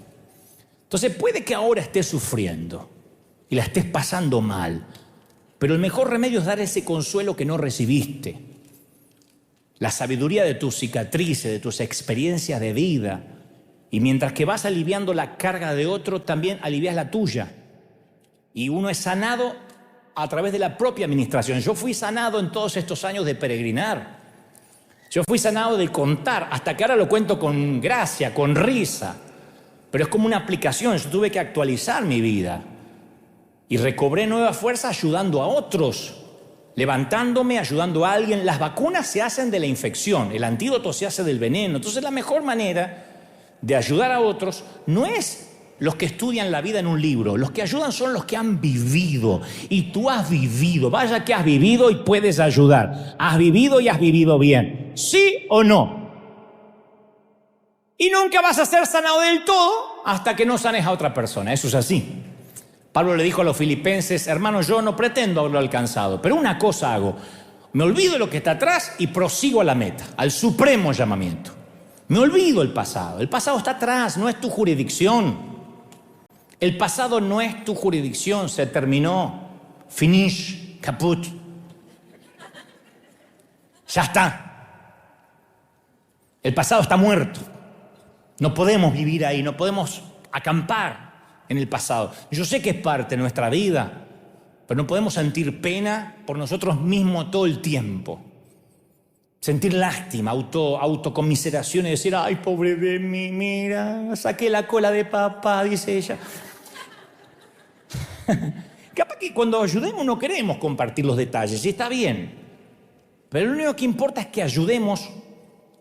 Entonces puede que ahora estés sufriendo y la estés pasando mal, pero el mejor remedio es dar ese consuelo que no recibiste. la sabiduría de tus cicatrices, de tus experiencias de vida. Y mientras que vas aliviando la carga de otro, también alivias la tuya. Y uno es sanado a través de la propia administración. Yo fui sanado en todos estos años de peregrinar. Yo fui sanado de contar, hasta que ahora lo cuento con gracia, con risa. Pero es como una aplicación, yo tuve que actualizar mi vida. Y recobré nueva fuerza ayudando a otros, levantándome, ayudando a alguien. Las vacunas se hacen de la infección, el antídoto se hace del veneno. Entonces la mejor manera de ayudar a otros no es los que estudian la vida en un libro. Los que ayudan son los que han vivido. Y tú has vivido. Vaya que has vivido y puedes ayudar. Has vivido y has vivido bien. ¿Sí o no? Y nunca vas a ser sanado del todo hasta que no sanes a otra persona. Eso es así. Pablo le dijo a los filipenses: hermanos, yo no pretendo haberlo alcanzado, pero una cosa hago. Me olvido de lo que está atrás y prosigo a la meta, al supremo llamamiento. Me olvido el pasado. El pasado está atrás, no es tu jurisdicción. El pasado no es tu jurisdicción, se terminó. Finish, caput. Ya está. El pasado está muerto. No podemos vivir ahí, no podemos acampar en el pasado. Yo sé que es parte de nuestra vida, pero no podemos sentir pena por nosotros mismos todo el tiempo. Sentir lástima, autocomiseración y decir: ay, pobre de mí, mira, saqué la cola de papá, dice ella. Capaz que cuando ayudemos no queremos compartir los detalles, y está bien. Pero lo único que importa es que ayudemos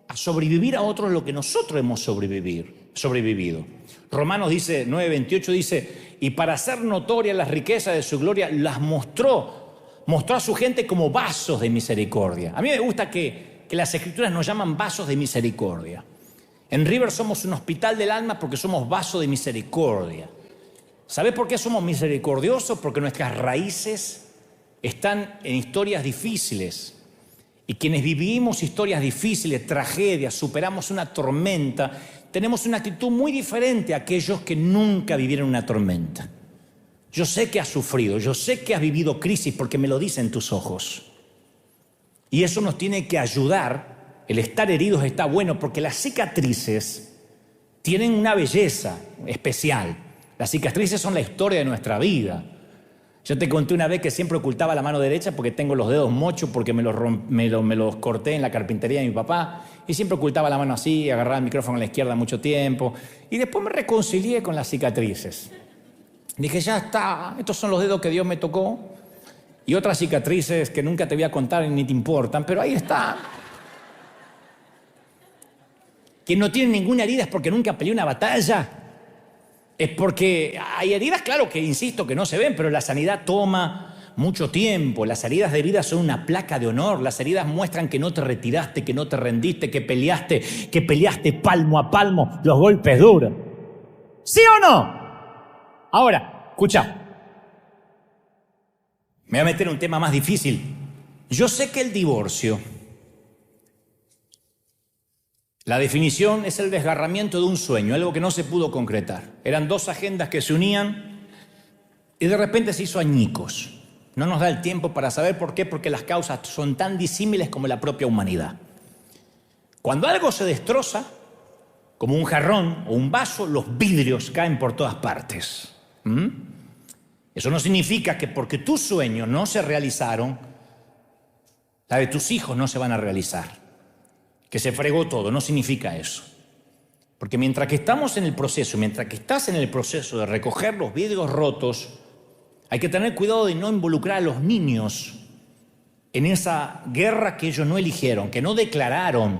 a sobrevivir a otros lo que nosotros hemos sobrevivido. Romanos 9:28 dice: y para hacer notorias las riquezas de su gloria, las mostró a su gente como vasos de misericordia. A mí me gusta que las escrituras nos llaman vasos de misericordia. En River somos un hospital del alma porque somos vasos de misericordia. ¿Sabes por qué somos misericordiosos? Porque nuestras raíces están en historias difíciles. Y quienes vivimos historias difíciles, tragedias, superamos una tormenta, tenemos una actitud muy diferente a aquellos que nunca vivieron una tormenta. Yo sé que has sufrido, yo sé que has vivido crisis porque me lo dicen tus ojos. Y eso nos tiene que ayudar. El estar heridos está bueno porque las cicatrices tienen una belleza especial. Las cicatrices son la historia de nuestra vida. Yo te conté una vez que siempre ocultaba la mano derecha porque tengo los dedos mochos, porque me los corté en la carpintería de mi papá, y siempre ocultaba la mano así, agarraba el micrófono a la izquierda mucho tiempo, y después me reconcilié con las cicatrices. Dije: ya está, estos son los dedos que Dios me tocó, y otras cicatrices que nunca te voy a contar ni te importan, pero ahí está. Quien no tiene ninguna herida es porque nunca peleó una batalla. Es porque hay heridas, claro, que insisto, que no se ven, pero la sanidad toma mucho tiempo. Las heridas de vida son una placa de honor. Las heridas muestran que no te retiraste, que no te rendiste, que peleaste palmo a palmo los golpes duros. ¿Sí o no? Ahora, escucha. Me voy a meter en un tema más difícil. Yo sé que el divorcio, la definición es el desgarramiento de un sueño, algo que no se pudo concretar. Eran dos agendas que se unían y de repente se hizo añicos. No nos da el tiempo para saber por qué, porque las causas son tan disímiles como la propia humanidad. Cuando algo se destroza, como un jarrón o un vaso, los vidrios caen por todas partes. Eso no significa que porque tus sueños no se realizaron, la de tus hijos no se van a realizar. Que se fregó todo, no significa eso. Porque mientras que estamos en el proceso, mientras que estás en el proceso de recoger los vidrios rotos, hay que tener cuidado de no involucrar a los niños en esa guerra que ellos no eligieron, que no declararon.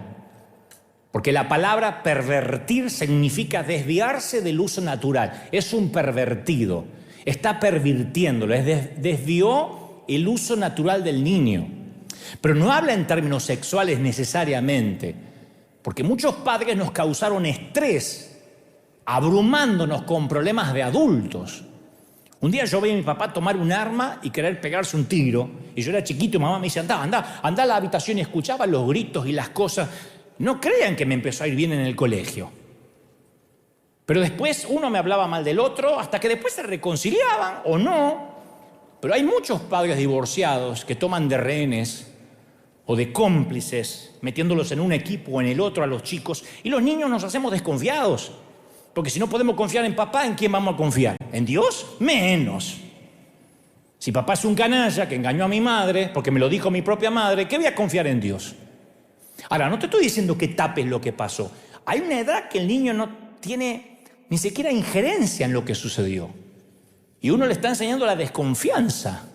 Porque la palabra pervertir significa desviarse del uso natural. Es un pervertido, está pervirtiéndolo, desvió el uso natural del niño. Pero no habla en términos sexuales necesariamente, porque muchos padres nos causaron estrés, abrumándonos con problemas de adultos. Un día yo vi a mi papá tomar un arma y querer pegarse un tiro, y yo era chiquito y mamá me dice: anda a la habitación, y escuchaba los gritos y las cosas. No crean que me empezó a ir bien en el colegio. Pero después uno me hablaba mal del otro, hasta que después se reconciliaban o no. Pero hay muchos padres divorciados que toman de rehenes o de cómplices, metiéndolos en un equipo o en el otro a los chicos, y los niños nos hacemos desconfiados, porque si no podemos confiar en papá, ¿en quién vamos a confiar? ¿En Dios? Menos. Si papá es un canalla que engañó a mi madre, porque me lo dijo mi propia madre, ¿qué voy a confiar en Dios? Ahora, no te estoy diciendo que tapes lo que pasó. Hay una edad que el niño no tiene ni siquiera injerencia en lo que sucedió. Y uno le está enseñando la desconfianza.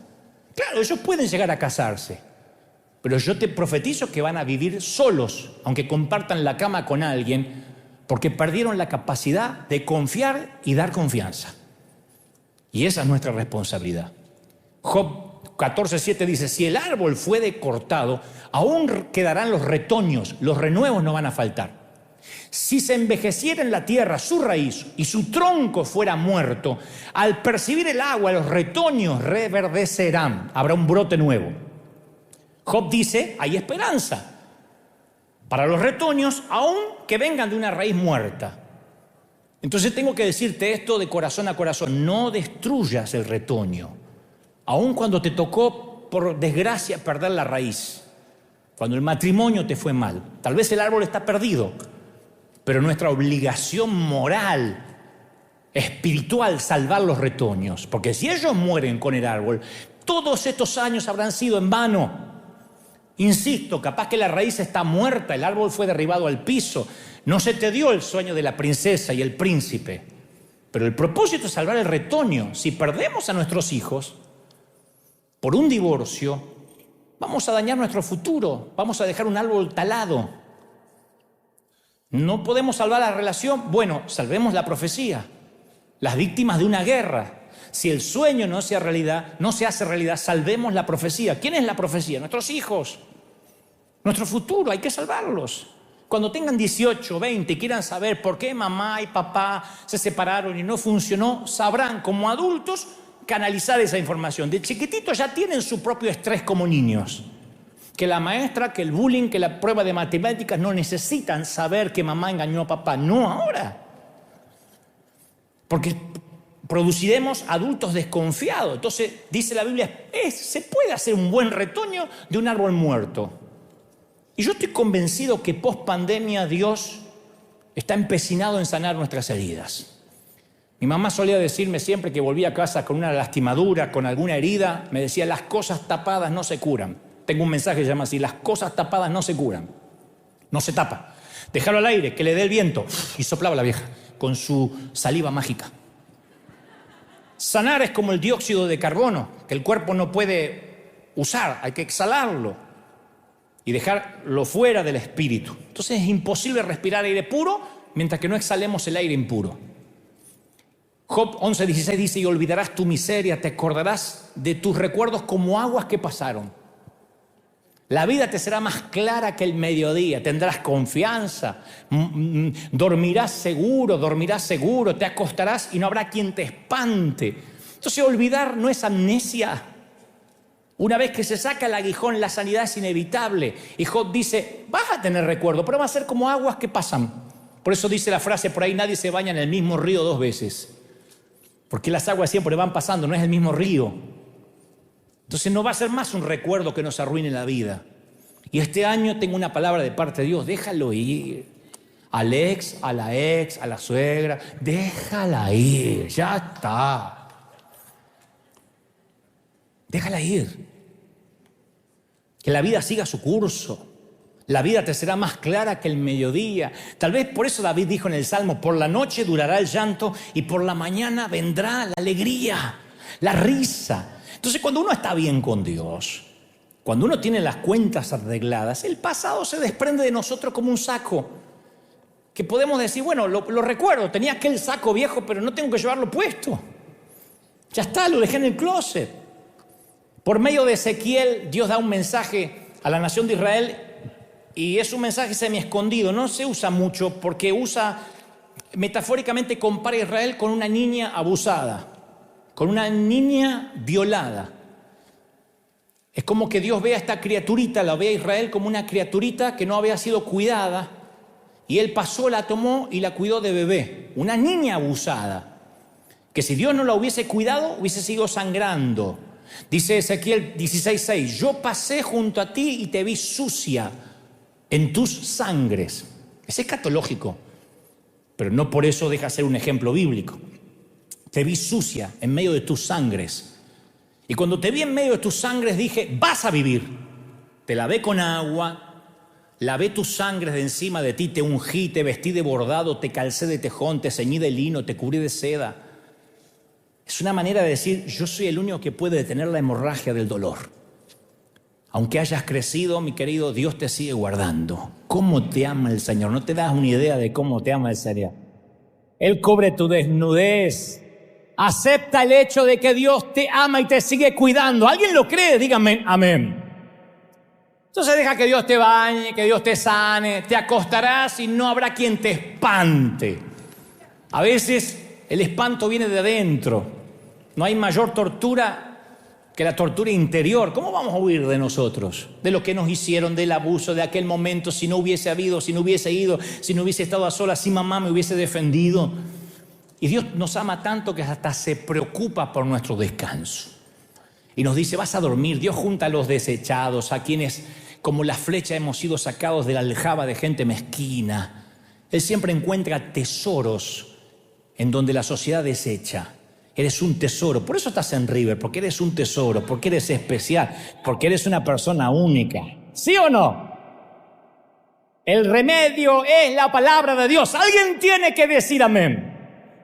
Claro, ellos pueden llegar a casarse, pero yo te profetizo que van a vivir solos, aunque compartan la cama con alguien, porque perdieron la capacidad de confiar y dar confianza. Y esa es nuestra responsabilidad. Job 14:7 dice, si el árbol fue cortado, aún quedarán los retoños, los renuevos no van a faltar. Si se envejeciera en la tierra su raíz y su tronco fuera muerto, al percibir el agua los retoños reverdecerán, habrá un brote nuevo. Job dice, hay esperanza para los retoños, aun que vengan de una raíz muerta. Entonces tengo que decirte esto de corazón a corazón, no destruyas el retoño, aun cuando te tocó por desgracia perder la raíz, cuando el matrimonio te fue mal. Tal vez el árbol está perdido, pero nuestra obligación moral, espiritual, salvar los retoños. Porque si ellos mueren con el árbol, todos estos años habrán sido en vano. Insisto, capaz que la raíz está muerta, el árbol fue derribado al piso, no se te dio el sueño de la princesa y el príncipe. Pero el propósito es salvar el retoño. Si perdemos a nuestros hijos por un divorcio, vamos a dañar nuestro futuro, vamos a dejar un árbol talado. No podemos salvar la relación, bueno, salvemos la profecía. Las víctimas de una guerra. Si el sueño no se hace realidad, salvemos la profecía. ¿Quién es la profecía? Nuestros hijos, nuestro futuro, hay que salvarlos. Cuando tengan 18, 20 y quieran saber por qué mamá y papá se separaron y no funcionó, sabrán como adultos canalizar esa información. De chiquititos ya tienen su propio estrés como niños. Que la maestra, que el bullying, que la prueba de matemáticas, no necesitan saber que mamá engañó a papá. No ahora. Porque produciremos adultos desconfiados. Entonces, dice la Biblia, se puede hacer un buen retoño de un árbol muerto. Y yo estoy convencido que post pandemia Dios está empecinado en sanar nuestras heridas. Mi mamá solía decirme siempre que volvía a casa con una lastimadura, con alguna herida, me decía, las cosas tapadas no se curan. Tengo un mensaje que se llama así, las cosas tapadas no se curan, no se tapa. Déjalo al aire, que le dé el viento. Y soplaba la vieja con su saliva mágica. Sanar es como el dióxido de carbono, que el cuerpo no puede usar, hay que exhalarlo y dejarlo fuera del espíritu. Entonces es imposible respirar aire puro mientras que no exhalemos el aire impuro. Job 11:16 dice, y olvidarás tu miseria, te acordarás de tus recuerdos como aguas que pasaron. La vida te será más clara que el mediodía, tendrás confianza, dormirás seguro, te acostarás y no habrá quien te espante. Entonces olvidar no es amnesia. Una vez que se saca el aguijón, la sanidad es inevitable. Y Job dice, vas a tener recuerdo, pero va a ser como aguas que pasan. Por eso dice la frase por ahí, nadie se baña en el mismo río 2 veces. Porque las aguas siempre van pasando, no es el mismo río. Entonces no va a ser más un recuerdo que nos arruine la vida. Y este año tengo una palabra de parte de Dios, déjalo ir. Al ex, a la suegra, déjala ir, ya está. Déjala ir. Que la vida siga su curso. La vida te será más clara que el mediodía. Tal vez por eso David dijo en el Salmo, por la noche durará el llanto y por la mañana vendrá la alegría, la risa. Entonces cuando uno está bien con Dios, cuando uno tiene las cuentas arregladas, el pasado se desprende de nosotros como un saco. Que podemos decir, bueno, lo recuerdo, tenía aquel saco viejo, pero no tengo que llevarlo puesto. Ya está, lo dejé en el closet. Por medio de Ezequiel, Dios da un mensaje a la nación de Israel y es un mensaje semi-escondido. No se usa mucho porque metafóricamente compara a Israel con una niña abusada, con una niña violada. Es como que Dios ve a esta criaturita, la ve a Israel como una criaturita que no había sido cuidada y Él pasó, la tomó y la cuidó de bebé. Una niña abusada, que si Dios no la hubiese cuidado, hubiese sido sangrando. Dice Ezequiel 16:6, yo pasé junto a ti y te vi sucia en tus sangres. Es escatológico, pero no por eso deja de ser un ejemplo bíblico. Te vi sucia en medio de tus sangres. Y cuando te vi en medio de tus sangres dije, vas a vivir. Te lavé con agua, lavé tus sangres de encima de ti, te ungí, te vestí de bordado, te calcé de tejón, te ceñí de lino, te cubrí de seda. Es una manera de decir, yo soy el único que puede detener la hemorragia del dolor. Aunque hayas crecido, mi querido, Dios te sigue guardando. ¿Cómo te ama el Señor? No te das una idea de cómo te ama el Señor. Él cubre tu desnudez. Acepta el hecho de que Dios te ama y te sigue cuidando. ¿Alguien lo cree? Dígame amén. Entonces deja que Dios te bañe, que Dios te sane. Te acostarás y no habrá quien te espante. A veces el espanto viene de adentro. No hay mayor tortura que la tortura interior. ¿Cómo vamos a huir de nosotros? De lo que nos hicieron, del abuso, de aquel momento. Si no hubiese habido, si no hubiese ido, si no hubiese estado a solas, si mamá me hubiese defendido. Y Dios nos ama tanto que hasta se preocupa por nuestro descanso. Y nos dice, vas a dormir. Dios junta a los desechados, a quienes como la flecha hemos sido sacados de la aljaba de gente mezquina. Él siempre encuentra tesoros en donde la sociedad desecha. Eres un tesoro, por eso estás en River, porque eres un tesoro, porque eres especial, porque eres una persona única. ¿Sí o no? El remedio es la palabra de Dios. Alguien tiene que decir amén.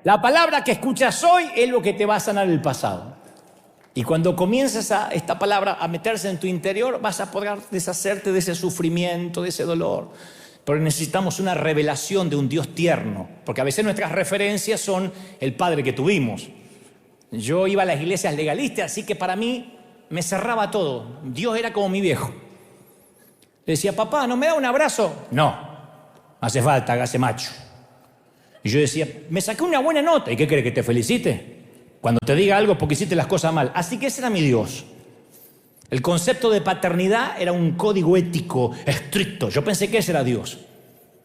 La palabra que escuchas hoy es lo que te va a sanar el pasado. Y cuando comiences esta palabra a meterse en tu interior, vas a poder deshacerte de ese sufrimiento, de ese dolor. Pero necesitamos una revelación de un Dios tierno, porque a veces nuestras referencias son el padre que tuvimos. Yo iba a las iglesias legalistas, así que para mí me cerraba todo. Dios era como mi viejo. Le decía, papá, ¿no me da un abrazo? No, hace falta, hágase macho. Y yo decía, me saqué una buena nota. ¿Y qué quiere, que te felicite? Cuando te diga algo porque hiciste las cosas mal. Así que ese era mi Dios. El concepto de paternidad era un código ético estricto. Yo pensé que ese era Dios.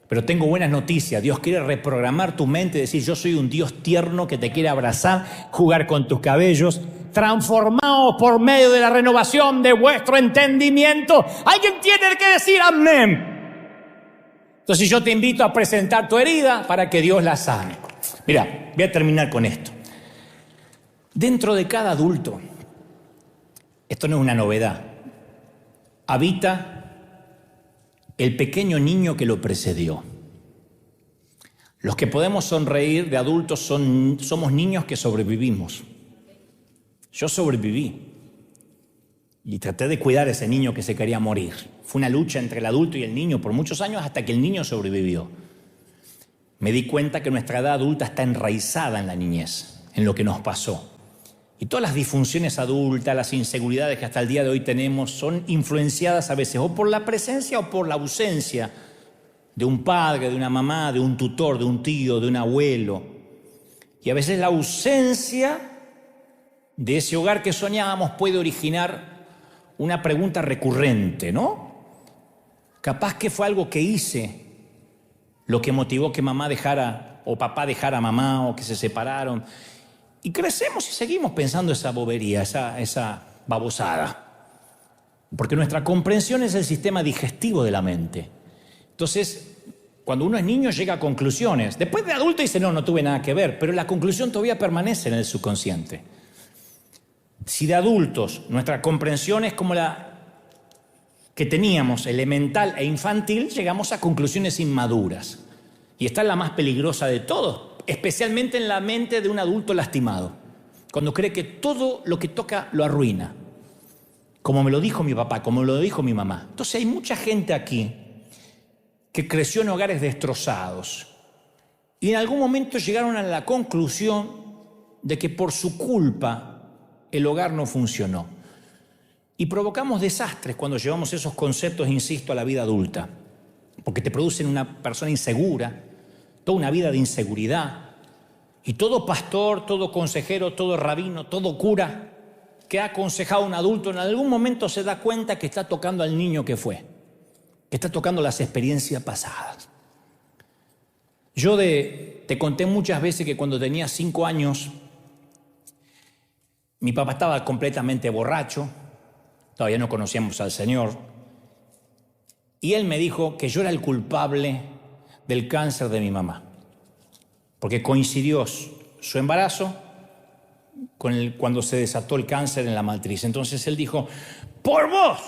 Pero tengo buenas noticias. Dios quiere reprogramar tu mente y decir, yo soy un Dios tierno que te quiere abrazar, jugar con tus cabellos, transformados por medio de la renovación de vuestro entendimiento. Alguien tiene que decir amén. Entonces yo te invito a presentar tu herida para que Dios la sane. Mira, voy a terminar con esto. Dentro de cada adulto, esto no es una novedad, habita el pequeño niño que lo precedió. Los que podemos sonreír de adultos somos niños que sobrevivimos. Yo sobreviví y traté de cuidar a ese niño que se quería morir. Fue una lucha entre el adulto y el niño por muchos años hasta que el niño sobrevivió. Me di cuenta que nuestra edad adulta está enraizada en la niñez, en lo que nos pasó. Y todas las disfunciones adultas, las inseguridades que hasta el día de hoy tenemos son influenciadas a veces o por la presencia o por la ausencia de un padre, de una mamá, de un tutor, de un tío, de un abuelo. Y a veces la ausencia de ese hogar que soñábamos puede originar una pregunta recurrente, ¿no? Capaz que fue algo que hice lo que motivó que mamá dejara o papá dejara a mamá o que se separaron. Y crecemos y seguimos pensando esa bobería, esa babosada. Porque nuestra comprensión es el sistema digestivo de la mente. Entonces, cuando uno es niño llega a conclusiones. Después de adulto dice, no tuve nada que ver. Pero la conclusión todavía permanece en el subconsciente. Si de adultos nuestra comprensión es como la que teníamos, elemental e infantil, llegamos a conclusiones inmaduras. Y esta es la más peligrosa de todos. Especialmente en la mente de un adulto lastimado, cuando cree que todo lo que toca lo arruina, como me lo dijo mi papá, como me lo dijo mi mamá. Entonces hay mucha gente aquí que creció en hogares destrozados y en algún momento llegaron a la conclusión de que por su culpa el hogar no funcionó. Y provocamos desastres cuando llevamos esos conceptos, insisto, a la vida adulta, porque te producen una persona insegura, toda una vida de inseguridad. Y todo pastor, todo consejero, todo rabino, todo cura que ha aconsejado a un adulto en algún momento se da cuenta que está tocando al niño que fue, que está tocando las experiencias pasadas. Yo te conté muchas veces que cuando tenía 5 años Mi papá estaba completamente borracho, todavía no conocíamos al Señor, y él me dijo que yo era el culpable del cáncer de mi mamá, porque coincidió su embarazo cuando se desató el cáncer en la matriz. Entonces él dijo, por vos,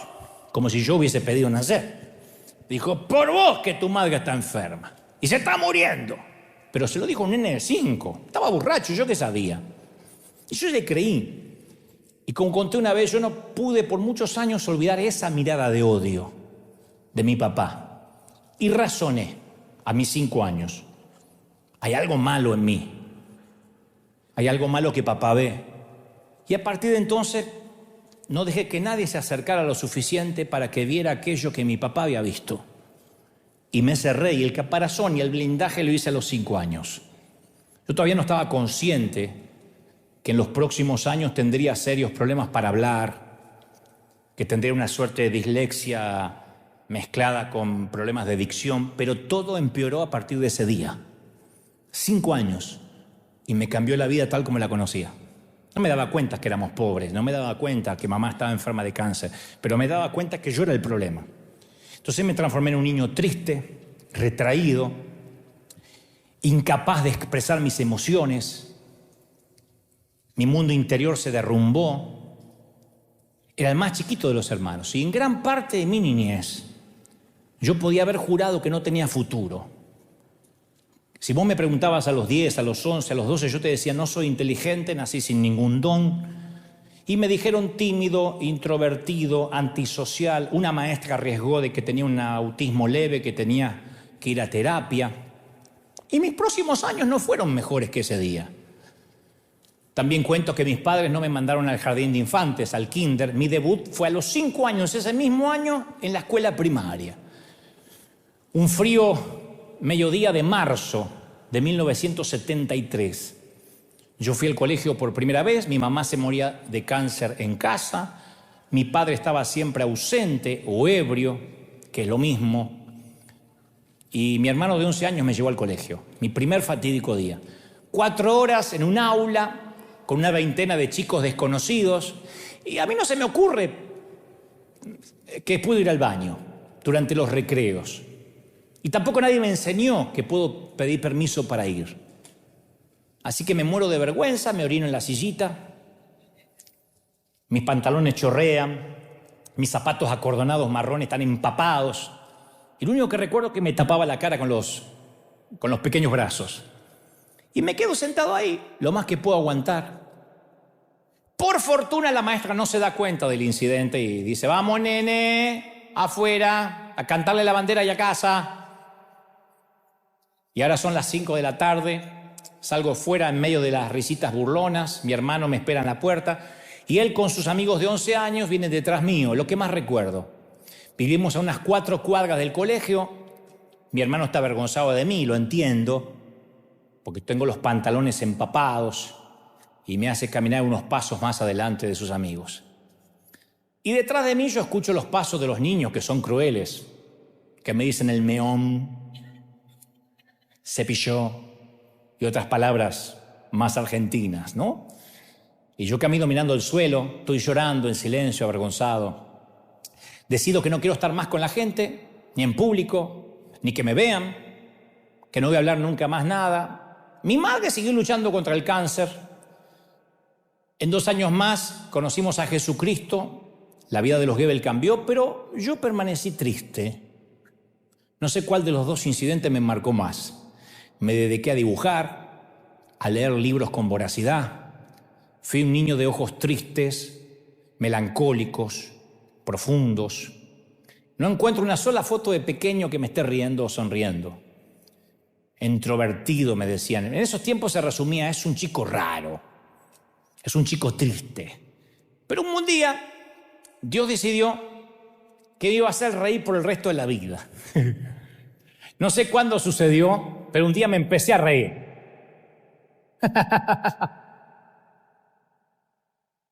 como si yo hubiese pedido nacer, dijo, por vos que tu madre está enferma y se está muriendo. Pero se lo dijo un nene de 5, estaba borracho, yo qué sabía. Y yo le creí. Y como conté una vez, yo no pude por muchos años olvidar esa mirada de odio de mi papá. Y razoné a mis 5 años. Hay algo malo en mí. Hay algo malo que papá ve. Y a partir de entonces no dejé que nadie se acercara lo suficiente para que viera aquello que mi papá había visto. Y me cerré, y el caparazón y el blindaje lo hice a los 5 años. Yo todavía no estaba consciente que en los próximos años tendría serios problemas para hablar, que tendría una suerte de dislexia mezclada con problemas de dicción, pero todo empeoró a partir de ese día. 5 años, y me cambió la vida tal como la conocía. No me daba cuenta que éramos pobres, no me daba cuenta que mamá estaba enferma de cáncer, pero me daba cuenta que yo era el problema. Entonces me transformé en un niño triste, retraído, incapaz de expresar mis emociones. Mi mundo interior se derrumbó. Era el más chiquito de los hermanos. Y en gran parte de mi niñez, yo podía haber jurado que no tenía futuro. Si vos me preguntabas a los 10, a los 11, a los 12, yo te decía, no soy inteligente, nací sin ningún don. Y me dijeron tímido, introvertido, antisocial. Una maestra arriesgó de que tenía un autismo leve, que tenía que ir a terapia. Y mis próximos años no fueron mejores que ese día. También cuento que mis padres no me mandaron al jardín de infantes, al kinder. Mi debut fue a los 5 años, ese mismo año, en la escuela primaria. Un frío mediodía de marzo de 1973. Yo fui al colegio por primera vez, mi mamá se moría de cáncer en casa, mi padre estaba siempre ausente o ebrio, que es lo mismo, y mi hermano de 11 años me llevó al colegio, mi primer fatídico día. 4 horas en un aula, con una veintena de chicos desconocidos, y a mí no se me ocurre que puedo ir al baño durante los recreos. Y tampoco nadie me enseñó que puedo pedir permiso para ir. Así que me muero de vergüenza, me orino en la sillita, mis pantalones chorrean, mis zapatos acordonados marrones están empapados, y lo único que recuerdo es que me tapaba la cara con los pequeños brazos. Y me quedo sentado ahí, lo más que puedo aguantar. Por fortuna la maestra no se da cuenta del incidente y dice, vamos nene, afuera, a cantarle la bandera y a casa. Y ahora son las 5 de la tarde, salgo fuera en medio de las risitas burlonas, mi hermano me espera en la puerta y él con sus amigos de 11 años viene detrás mío, lo que más recuerdo. Vivimos a unas 4 cuadras del colegio, mi hermano está avergonzado de mí, lo entiendo, porque tengo los pantalones empapados y me hace caminar unos pasos más adelante de sus amigos. Y detrás de mí yo escucho los pasos de los niños que son crueles, que me dicen el meón, se pilló y otras palabras más argentinas, ¿no? Y yo camino mirando el suelo, estoy llorando en silencio, avergonzado. Decido que no quiero estar más con la gente, ni en público, ni que me vean, que no voy a hablar nunca más nada. Mi madre siguió luchando contra el cáncer. En 2 años más conocimos a Jesucristo, la vida de los Goebbels cambió, pero yo permanecí triste. No sé cuál de los 2 incidentes me marcó más. Me dediqué a dibujar, a leer libros con voracidad. Fui un niño de ojos tristes, melancólicos, profundos. No encuentro una sola foto de pequeño que me esté riendo o sonriendo. Introvertido, me decían. En esos tiempos se resumía, es un chico raro, es un chico triste. Pero un buen día, Dios decidió que me iba a hacer reír por el resto de la vida. No sé cuándo sucedió, pero un día me empecé a reír.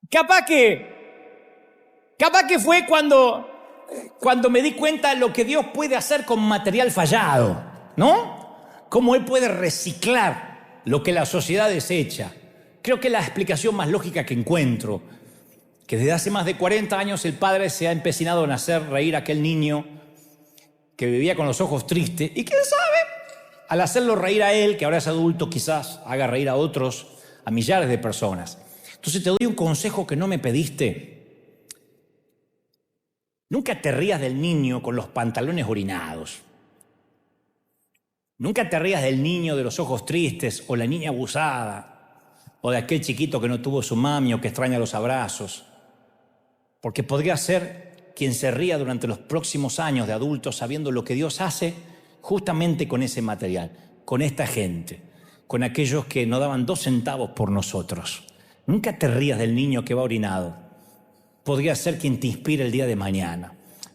Capaz que fue cuando me di cuenta de lo que Dios puede hacer con material fallado, ¿no? Cómo Él puede reciclar lo que la sociedad desecha. creo que la explicación más lógica que encuentro, que desde hace más de 40 años el padre se ha empecinado en hacer reír a aquel niño que vivía con los ojos tristes, y quién sabe, al hacerlo reír a él, que ahora es adulto, quizás haga reír a otros, a millares de personas. Entonces te doy un consejo que no me pediste. Nunca te rías del niño con los pantalones orinados. Nunca te rías del niño de los ojos tristes, o la niña abusada, o de aquel chiquito que no tuvo su mami o que extraña los abrazos. Porque podría ser quien se ría durante los próximos años de adultos sabiendo lo que Dios hace justamente con ese material, con esta gente, con aquellos que no daban 2 centavos por nosotros. Nunca te rías del niño que va orinado. Podría ser quien te inspire el día de mañana.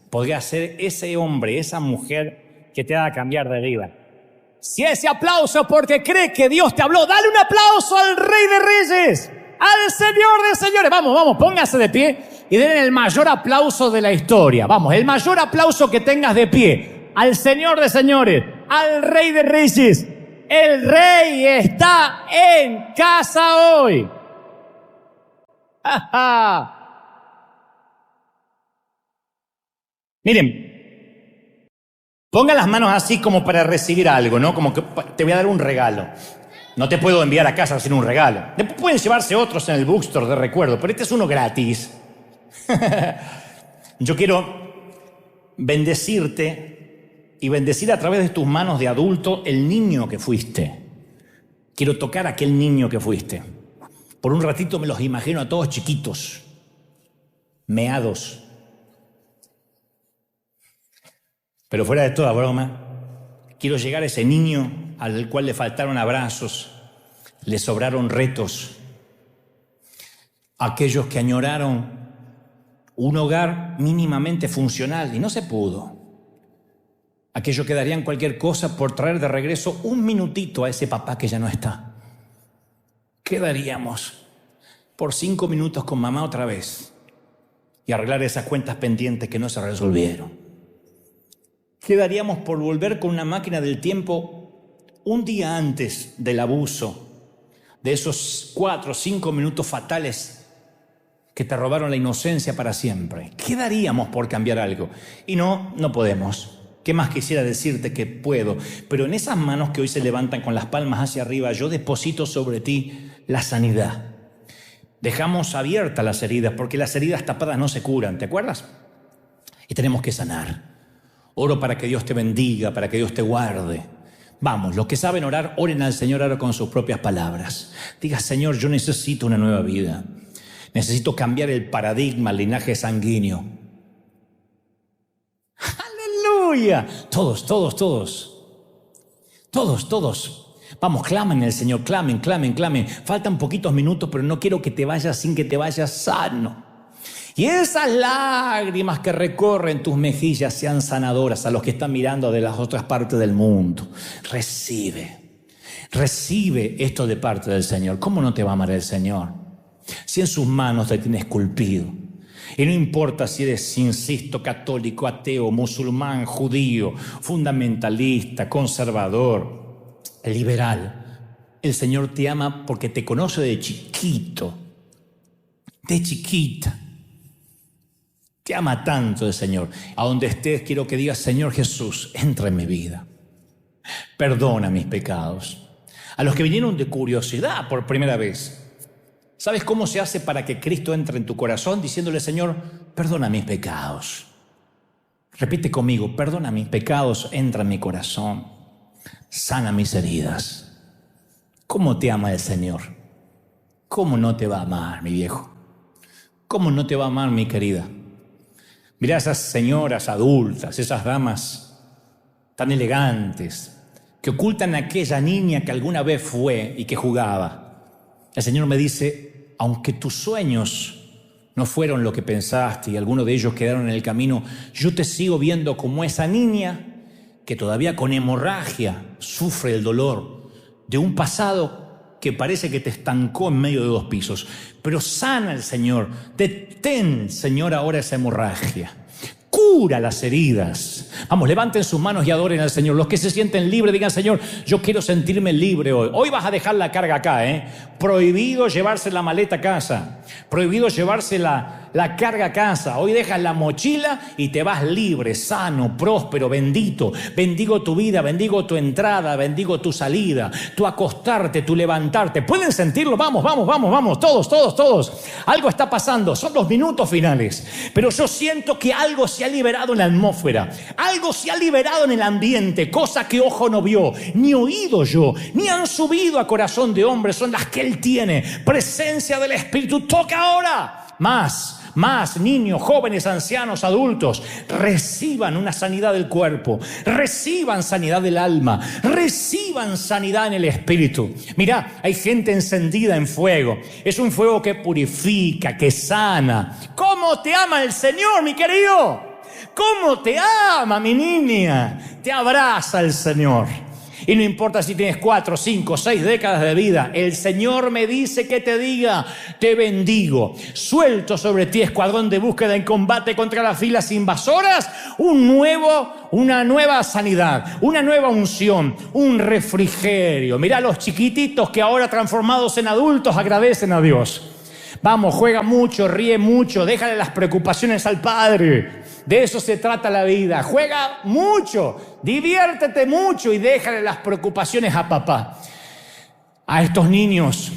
Podría ser ese hombre, esa mujer que te haga cambiar de vida. Si ese aplauso porque cree que Dios te habló, dale un aplauso al Rey de Reyes, al Señor de Señores. Vamos, póngase de pie y den el mayor aplauso de la historia. Vamos, el mayor aplauso que tengas de pie al Señor de Señores, al Rey de Reyes. El Rey está en casa hoy. Miren, pongan las manos así como para recibir algo, ¿no? Como que te voy a dar un regalo. No te puedo enviar a casa sin un regalo. Después pueden llevarse otros en el bookstore de recuerdo, pero este es uno gratis. Yo quiero bendecirte y bendecir a través de tus manos de adulto el niño que fuiste. Quiero tocar a aquel niño que fuiste. Por un ratito me los imagino a todos chiquitos, meados. Pero fuera de toda broma, quiero llegar a ese niño al cual le faltaron abrazos, le sobraron retos. Aquellos que añoraron un hogar mínimamente funcional y no se pudo. Aquellos que darían cualquier cosa por traer de regreso un minutito a ese papá que ya no está. ¿Qué daríamos por 5 minutos con mamá otra vez y arreglar esas cuentas pendientes que no se resolvieron? ¿Qué daríamos por volver con una máquina del tiempo un día antes del abuso, de esos 4 o 5 minutos fatales que te robaron la inocencia para siempre? ¿Qué daríamos por cambiar algo? Y no podemos. ¿Qué más quisiera decirte que puedo? Pero en esas manos que hoy se levantan con las palmas hacia arriba, yo deposito sobre ti la sanidad. Dejamos abiertas las heridas, porque las heridas tapadas no se curan, ¿te acuerdas? Y tenemos que sanar. Oro para que Dios te bendiga, para que Dios te guarde. Vamos, los que saben orar, oren al Señor ahora con sus propias palabras. Diga: Señor, yo necesito una nueva vida. Necesito cambiar el paradigma, el linaje sanguíneo. ¡Aleluya! Todos. Vamos, clamen al Señor, clamen. Faltan poquitos minutos, pero no quiero que te vayas sin que te vayas sano. Y esas lágrimas que recorren tus mejillas sean sanadoras a los que están mirando de las otras partes del mundo. Recibe esto de parte del Señor. ¿Cómo no te va a amar el Señor? Si en sus manos te tiene esculpido. Y no importa si eres, insisto, católico, ateo, musulmán, judío, fundamentalista, conservador, liberal. El Señor te ama porque te conoce de chiquito, de chiquita. Te ama tanto el Señor. A donde estés quiero que digas: Señor Jesús, entra en mi vida. Perdona mis pecados. A los que vinieron de curiosidad por primera vez, ¿sabes cómo se hace para que Cristo entre en tu corazón? Diciéndole: Señor, perdona mis pecados. Repite conmigo: perdona mis pecados, entra en mi corazón. Sana mis heridas. ¿Cómo te ama el Señor? ¿Cómo no te va a amar, mi viejo? ¿Cómo no te va a amar, mi querida? Mirá esas señoras adultas, esas damas tan elegantes que ocultan a aquella niña que alguna vez fue y que jugaba. El Señor me dice: aunque tus sueños no fueron lo que pensaste y algunos de ellos quedaron en el camino, yo te sigo viendo como esa niña que todavía con hemorragia sufre el dolor de un pasado que parece que te estancó en medio de 2 pisos. Pero sana el Señor. Detén, Señor, ahora esa hemorragia. cura las heridas. Vamos, levanten sus manos y adoren al Señor. Los que se sienten libres, digan: Señor, yo quiero sentirme libre hoy. Hoy vas a dejar la carga acá, Prohibido llevarse la maleta a casa. Prohibido llevarse la carga a casa. Hoy dejas la mochila y te vas libre, sano, próspero, bendito. Bendigo tu vida, bendigo tu entrada, bendigo tu salida, tu acostarte, tu levantarte. ¿Pueden sentirlo? Vamos, todos. Algo está pasando, son los minutos finales. Pero yo siento que algo se ha liberado en la atmósfera. Algo se ha liberado en el ambiente, cosa que ojo no vio, ni oído yo, ni han subido a corazón de hombre. Son las que Él tiene. Presencia del Espíritu. Toca ahora. Más niños, jóvenes, ancianos, adultos, reciban una sanidad del cuerpo, reciban sanidad del alma, reciban sanidad en el espíritu. Mirá, hay gente encendida en fuego. Es un fuego que purifica, que sana. ¿Cómo te ama el Señor, mi querido? ¿Cómo te ama, mi niña? Te abraza el Señor. Y no importa si tienes 4, 5, 6 décadas de vida, el Señor me dice que te diga: te bendigo. Suelto sobre ti, escuadrón de búsqueda en combate contra las filas invasoras, una nueva sanidad, una nueva unción, un refrigerio. Mirá los chiquititos que ahora transformados en adultos agradecen a Dios. Vamos, juega mucho, ríe mucho, déjale las preocupaciones al Padre. De eso se trata la vida. Juega mucho, diviértete mucho y déjale las preocupaciones a papá. A estos niños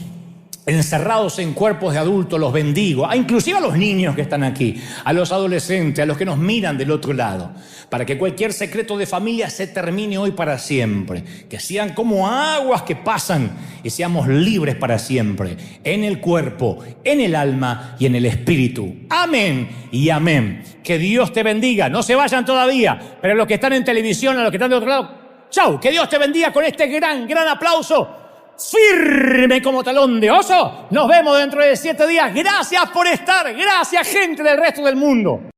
encerrados en cuerpos de adultos los bendigo, inclusive a los niños que están aquí, a los adolescentes, a los que nos miran del otro lado, para que cualquier secreto de familia se termine hoy para siempre, que sean como aguas que pasan y seamos libres para siempre, en el cuerpo, en el alma y en el espíritu. Amén y amén. Que Dios te bendiga. No se vayan todavía, pero los que están en televisión, a los que están de otro lado, chau, que Dios te bendiga con este gran aplauso. Firme como talón de oso. Nos vemos dentro de 7 días. Gracias por estar. Gracias, gente del resto del mundo.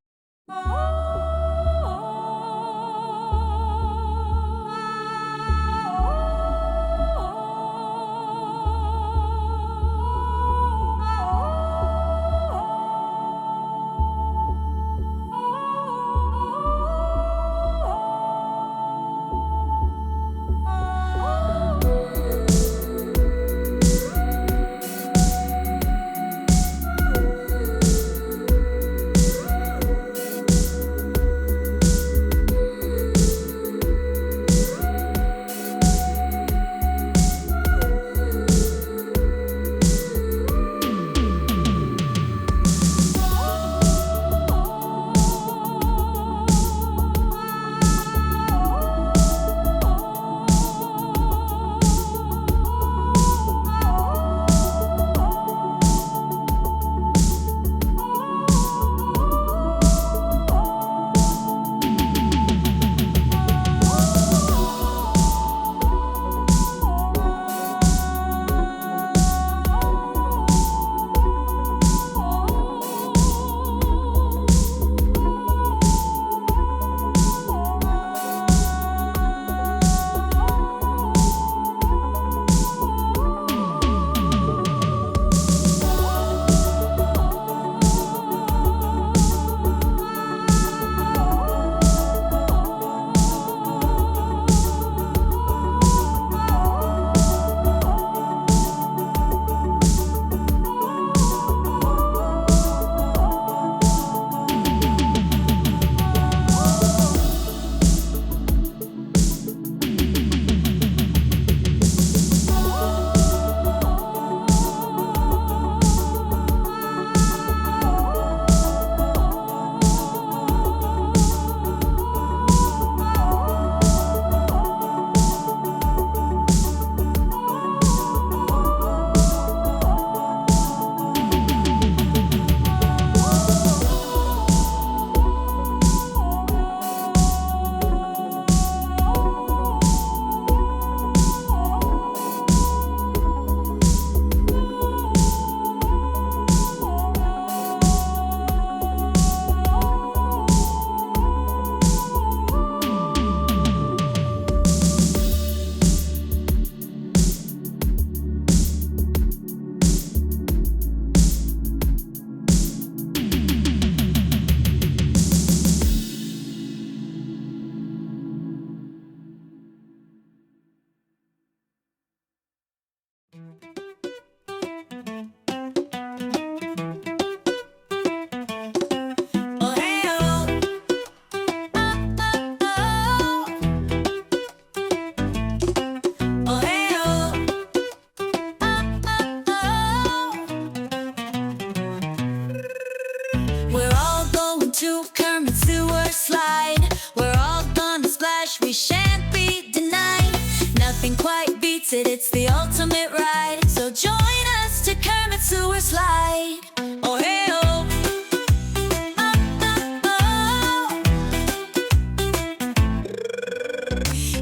beats it, it's the ultimate ride. So join us to Kermit Sewer Slide. Oh hey oh,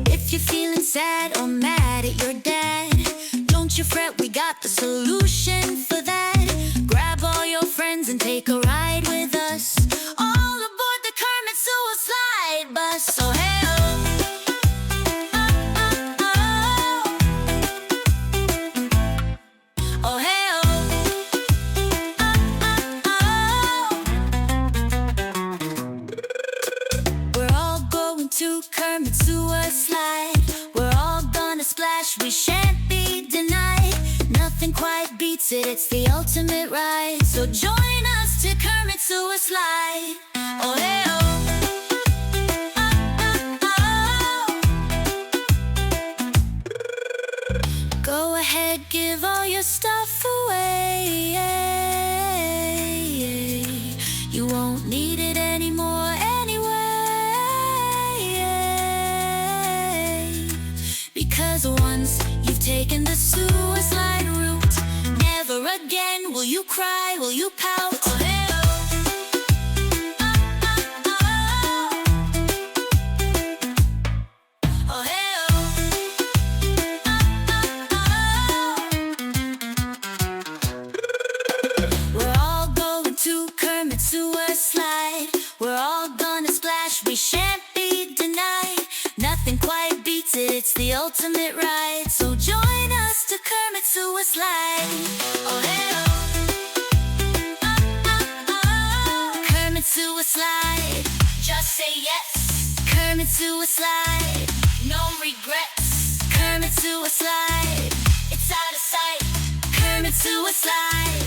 if you're feeling sad or mad at your dad, don't you fret, we got the solution for that. Grab all your friends and take a ride with us, all aboard the Kermit Sewer Slide bus. So hey oh, oh hey oh, we're all going to Kermit Sewer Slide. We're all gonna splash, we shan't be denied. Nothing quite beats it, it's the ultimate ride. So join us to Kermit Sewer Slide. Oh hey oh, go ahead, give all your stuff away. You won't need it anymore anyway. Because once you've taken the sewer slide route, never again will you cry, will you pout. Oh, hey, oh. Oh, hey, oh. We're all going to Kermit Sewer Slide. We're all gonna splash, we shan't be denied. Nothing quite beats it, it's the ultimate ride. So join us to Kermit Sewer Slide. Oh hey oh, Kermit Sewer Slide, just say yes. Kermit Sewer Slide, no regrets. Kermit Sewer Slide, it's out of sight. Kermit Sewer Slide,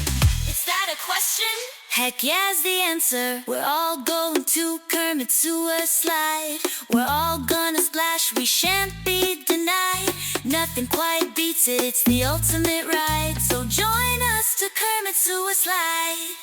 is that a question? Heck yeah's the answer. We're all going to Kermit Sewer Slide. We're all gonna splash, we shan't be denied. Nothing quite beats it, it's the ultimate ride. So join us to Kermit Sewer Slide.